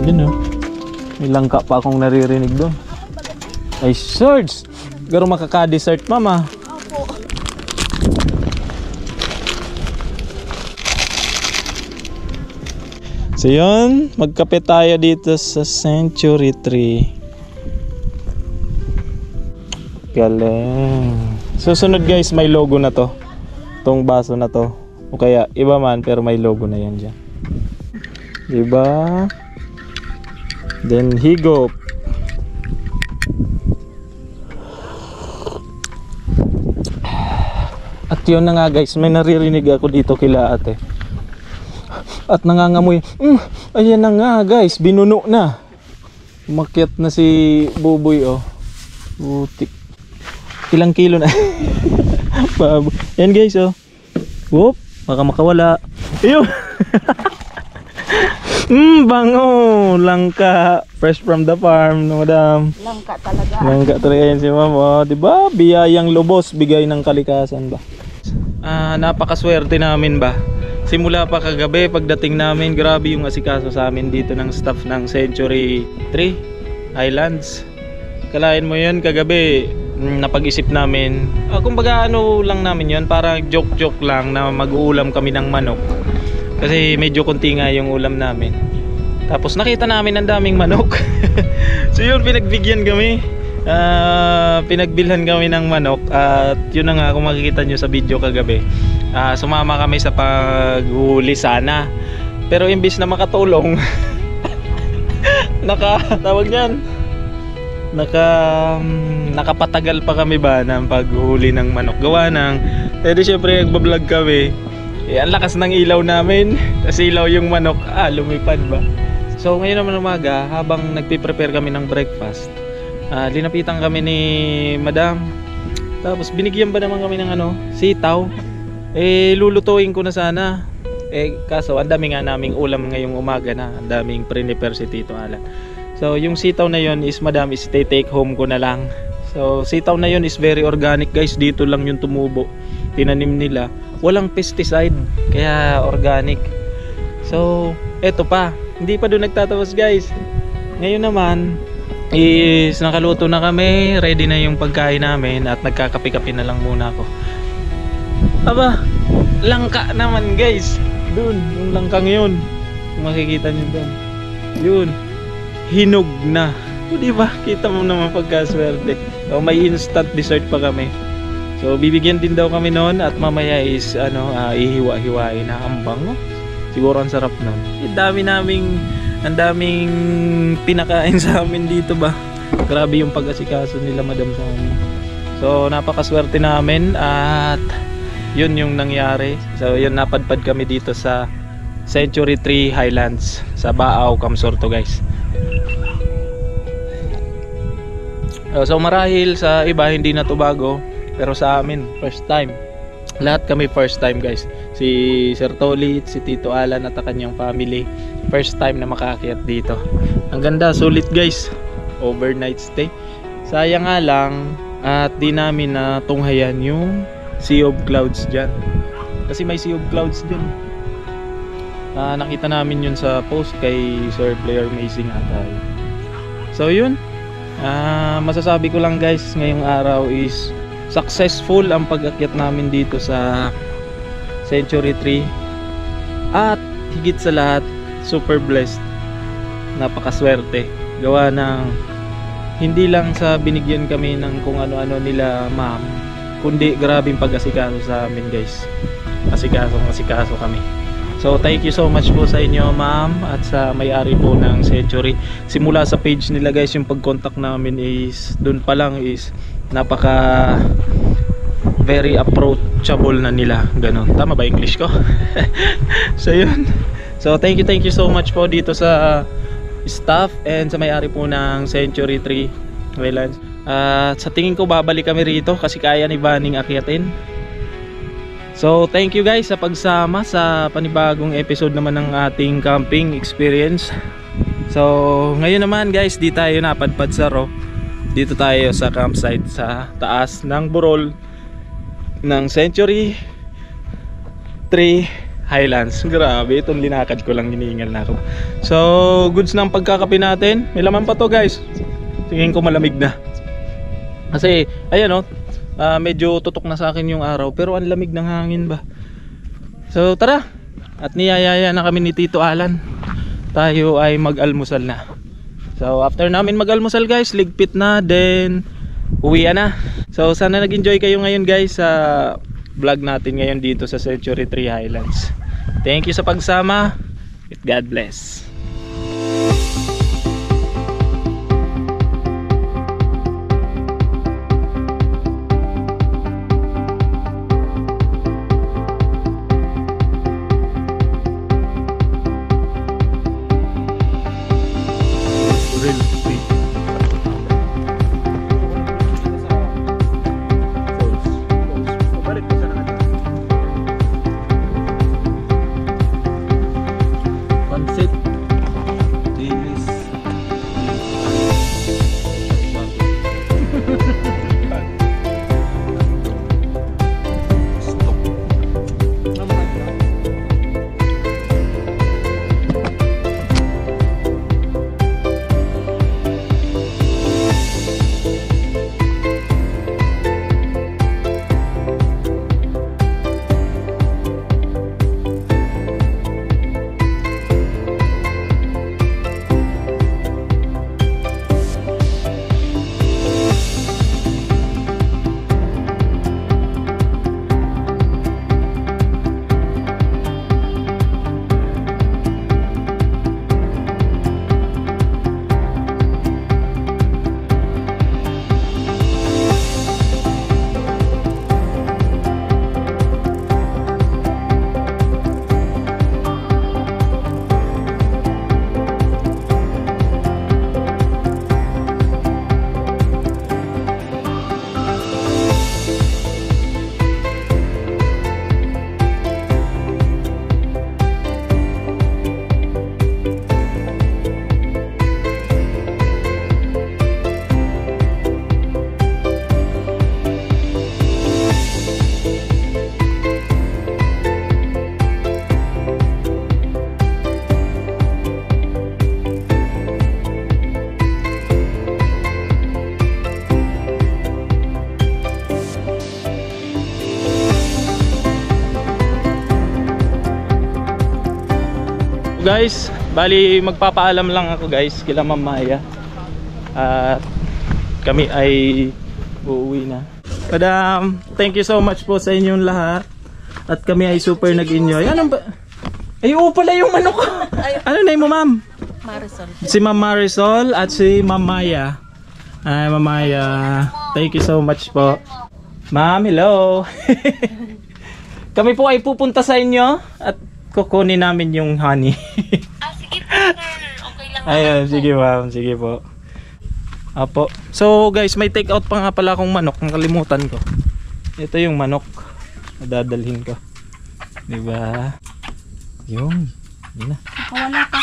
Yun oh. May langka pa akong naririnig doon. Ay, swords! Garo makaka-dessert, mama. Opo. So yun, magkape tayo dito sa Century Tree. Galing. Susunod guys, may logo na to. Tong baso na to. O kaya iba man, pero may logo na yan dyan. Diba? Then higop. At yun na nga guys, may naririnig ako dito kila ate. At nangangamoy. Ayan na nga guys, binuno na. Umakyat na si Buboy oh. Butik. Ilang kilo na. Babo. Yan guys oh. Whoop, baka makawala. Ayun. Bango, langka, fresh from the farm, no, madam. Langka talaga. Langka talaga yan si mama, 'di ba? Biyayang lubos, bigay ng kalikasan ba. Napakaswerte namin ba. Simula pa kagabi pagdating namin, grabe yung asikaso sa amin dito ng staff ng Century Tree Highlands. Kalain mo 'yun kagabi, napag-isip namin. Kumbaga ano lang namin 'yun, parang joke-joke lang na mag-uulam kami ng manok. Kasi medyo konti nga yung ulam namin. Tapos nakita namin ang daming manok. So yun, pinagbigyan kami. Pinagbilhan kami ng manok. At yun na nga, kung makikita nyo sa video kagabi, sumama kami sa paghuli sana. Pero imbis na makatulong, nakapatagal pa kami ba ng paghuli ng manok. Gawa ng, syempre nagbablog kami. Ang lakas ng ilaw namin. Tapos ilaw yung manok. Lumipad ba? So ngayon naman umaga, habang nagpiprepare kami ng breakfast, linapitan kami ni Madam. Tapos binigyan ba naman kami ng sitaw. Lulutuin ko na sana. Kaso ang dami nga naming ulam ngayong umaga na. Ang daming prepare si Tito Alan. So yung sitaw na yon is Madam is take home ko na lang. So sitaw na yon is very organic guys. Dito lang yung tumubo. Tinanim nila. Walang pesticide. Kaya organic. So eto pa. Hindi pa doon nagtatapos guys. Ngayon naman is nakaluto na kami. Ready na yung pagkain namin. At nagkakape-kape na lang muna ako. Aba, langka naman guys. Doon, yung langkang yun. Kung makikita nyo doon. Yun, hinog na. O diba, kita mo naman pagkaswerte. So may instant dessert pa kami. So bibigyan din daw kami noon. At mamaya is ihiwa-hiwain na ang bango. Siguro ang sarap nun. Ang daming pinakain sa amin dito ba. Grabe yung pag-asikaso nila Madam sa amin. So napakaswerte namin. At yun yung nangyari. So yun, napadpad kami dito sa Century Tree Highlands sa Baaw, Kamsorto guys. So marahil sa iba hindi na to bago, pero sa amin first time. Lahat kami first time guys. Si Sir Tolit, si Tito Alan at ang kanyang family, first time na makaakyat dito. Ang ganda, sulit guys. Overnight stay. Sayang nga lang at di namin natunghayan yung Sea of Clouds dyan. Kasi may Sea of Clouds dyan. Nakita namin yun sa post kay Sir Blair Amazing ata. So yun, masasabi ko lang guys, ngayong araw is successful ang pag-akyat namin dito sa Century Tree. At higit sa lahat, super blessed. Napakaswerte. Gawa ng hindi lang sa binigyan kami ng kung ano-ano nila ma'am, kundi grabing pag-asikaso sa amin guys. Asikaso kami. So thank you so much po sa inyo ma'am at sa may-ari po ng Century. Simula sa page nila guys, yung pag-contact namin is doon pa lang is napaka very approachable na nila. Ganon. Tama ba English ko? So yun. So thank you so much po dito sa staff and sa may-ari po ng Century Tree Highlands. Sa tingin ko babalik kami rito kasi kaya ni Banning akyatin. So thank you guys sa pagsama sa panibagong episode naman ng ating camping experience. So ngayon naman guys, di tayo napadpad sa Ro. Dito tayo sa campsite sa taas ng burol ng Century Tree Highlands. Grabe, itong linakad ko lang, hinihingal na ako. So goods na ang pagkakape natin. May laman pa to guys. Tingin ko malamig na. Kasi ayan medyo tutok na sa akin yung araw, pero ang lamig ng hangin ba. So tara, at niyayaya na kami ni Tito Alan. Tayo ay mag-almusal na. So after namin mag-almusal guys, ligpit na, then uwi na. So sana nag-enjoy kayo ngayon guys sa vlog natin ngayon dito sa Century Tree Highlands. Thank you sa pagsama. God bless. guys, bali magpapaalam lang ako guys kila Ma'am Maya. At kami ay uuwi na. Madam, thank you so much po sa inyong lahat. At kami ay super nag-enjoy. Ano ba? Ay, oo pala yung manok. Ano name mo, ma'am? Marisol. Si Ma'am Marisol at si Ma'am Maya. Ay, Ma'am Maya, thank you so much po. Ma'am, hello. Kami po ay pupunta sa inyo at kukunin namin yung honey. Sige po, sir. Okay lang. Ayun, sige ma'am, sige po. Apo. So guys, may take out pa nga pala akong manok, nakalimutan ko. Ito yung manok na dadalhin ko. Diba? Yun. Yun na. Wala pa.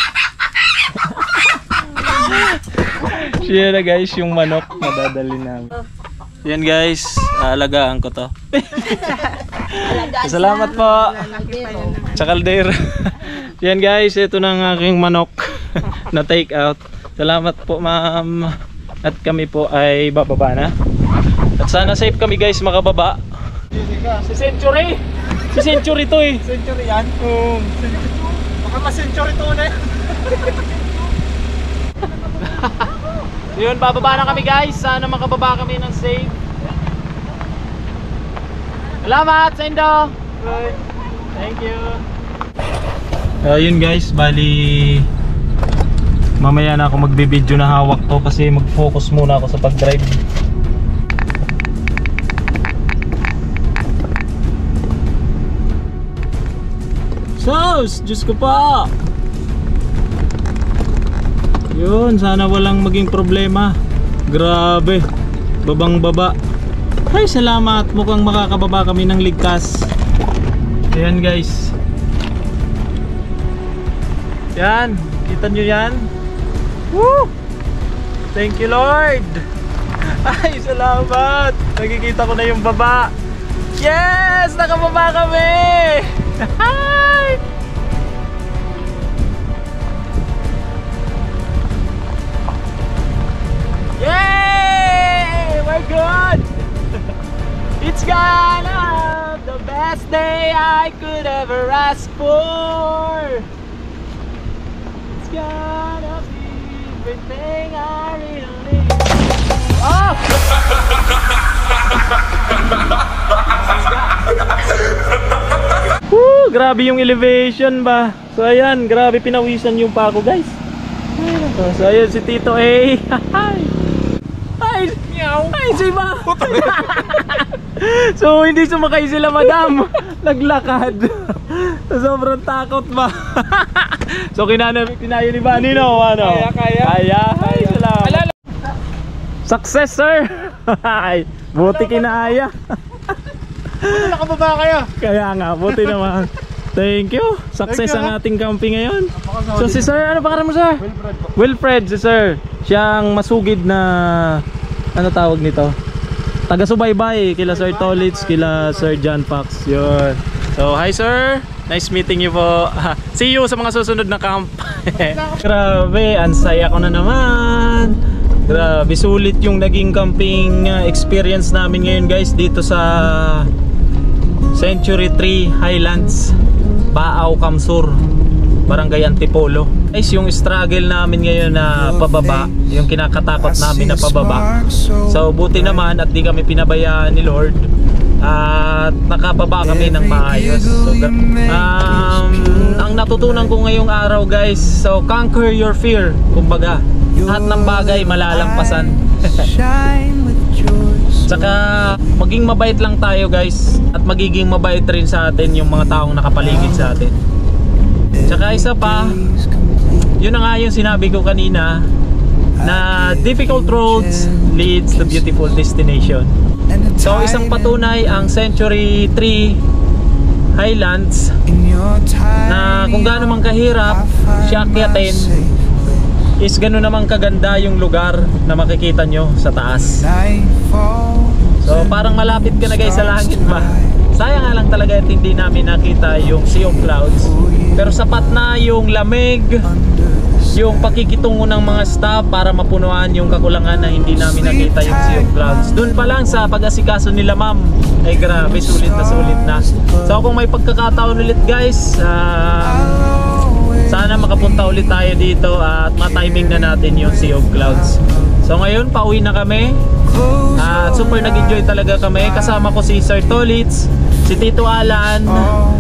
Siya na guys, yung manok na dadalhin namin. Yan guys, aalagaan ko to. Salamat po. Sa kaldero. Yan guys, ito na ang aking manok na take out. Salamat po ma'am. At kami po ay bababa na. At sana safe kami guys makababa. Si Century! Si Century to eh. Century yan? Baka ma-century to na. Yun, bababa na kami guys. Sana makababa kami ng safe. Salamat sa Indo. Thank you. Yun guys, bali mamaya na ako magbe-video na hawak to kasi mag-focus muna ako sa pag-drive. Sos! Diyos ko pa! Yun, sana walang maging problema. Grabe, babang baba. Ay, salamat, mukhang makakababa kami ng ligtas. Ayan guys. Yan, kita nyo yan. Woo! Thank you Lord. Ay, salamat. Nakikita ko na yung baba. Yes, nakababa kami. Hi! Yay! We're good! It's gonna be the best day I could ever ask for. It's gonna be everything I really need. Oh! Woo! Grabe yung elevation ba? So ayan, grabe pinawisan yung pako guys. So ayun si Tito A. Hi! Hi! Hi si Ma! So hindi sumakay sila madam. Naglakad. Sobrang takot ba? So kinayo ni Bani no? Ano? Kaya. Hi, salamat. Success sir! Buti kinaya. Buti nakababa kayo. Kaya nga, buti naman. Thank you. Success ang ating camping ngayon. So si sir, ano pangalan mo sir? Wilfred po. Wilfred, si sir. Siyang masugid na, ano tawag nito? Taga-subaybay kila Sir Tolitz, kila Sir John Fox. Yun. So hi sir. Nice meeting you po. See you sa mga susunod na camp. Grabe, ang saya ko na naman. Grabe, sulit yung naging camping experience namin ngayon guys dito sa Century 3 Highlands, Baaw, Kamsur, Barangay Antipolo. Guys, yung struggle namin ngayon na pababa, yung kinakatakot namin na pababa. So buti naman at di kami pinabayaan ni Lord at nakababa kami ng maayos. So, ang natutunan ko ngayong araw guys, so conquer your fear, kumbaga. Lahat ng bagay malalampasan. Saka maging mabait lang tayo guys. At magiging mabait rin sa atin yung mga taong nakapaligid sa atin. Saka isa pa, yun na nga yung sinabi ko kanina, na difficult roads leads to beautiful destination. So isang patunay ang Century 3 Highlands na kung gaano man kahirap siya akyatin, is gano'n namang kaganda yung lugar na makikita nyo sa taas. So parang malapit ka na guys sa langit ba. Sayang nga lang talaga at hindi namin nakita yung sea of clouds. Pero sapat na yung lamig, yung pakikitungo ng mga staff para mapunuan yung kakulangan na hindi namin nakita yung sea of clouds. Doon pa lang sa pag-asikaso nila ma'am, ay grabe, sulit na sulit na. So kung may pagkakataon ulit guys, sana makapunta ulit tayo dito at ma-timing na natin yung Sea of Clouds. So ngayon, pauwi na kami. At super nag-enjoy talaga kami. Kasama ko si Sir Tolitz, si Tito Alan,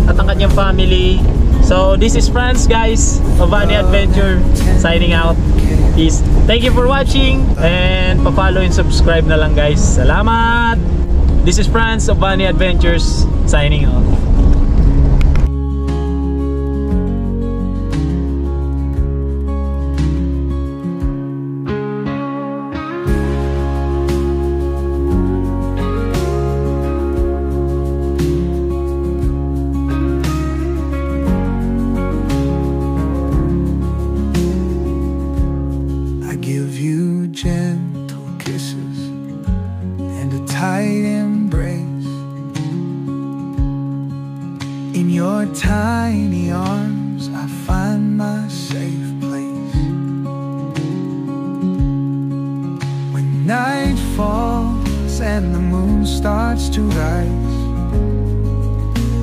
at ang kanyang family. So this is Franz, guys, of Vani Adventure, signing out. Peace. Thank you for watching, and pa-follow and subscribe na lang, guys. Salamat! This is Franz of Vani Adventures, signing out. In your tiny arms, I find my safe place. When night falls and the moon starts to rise,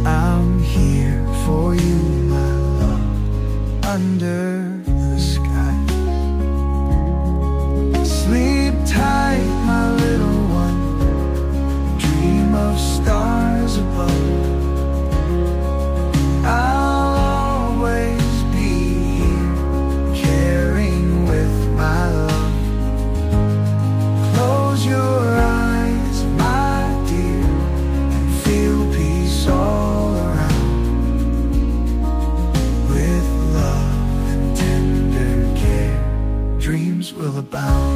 I'm here for you, my love, under the sky. Sleep tight, my little one, dream of stars above. I'll always be here, caring with my love. Close your eyes, my dear, and feel peace all around. With love and tender care, dreams will abound.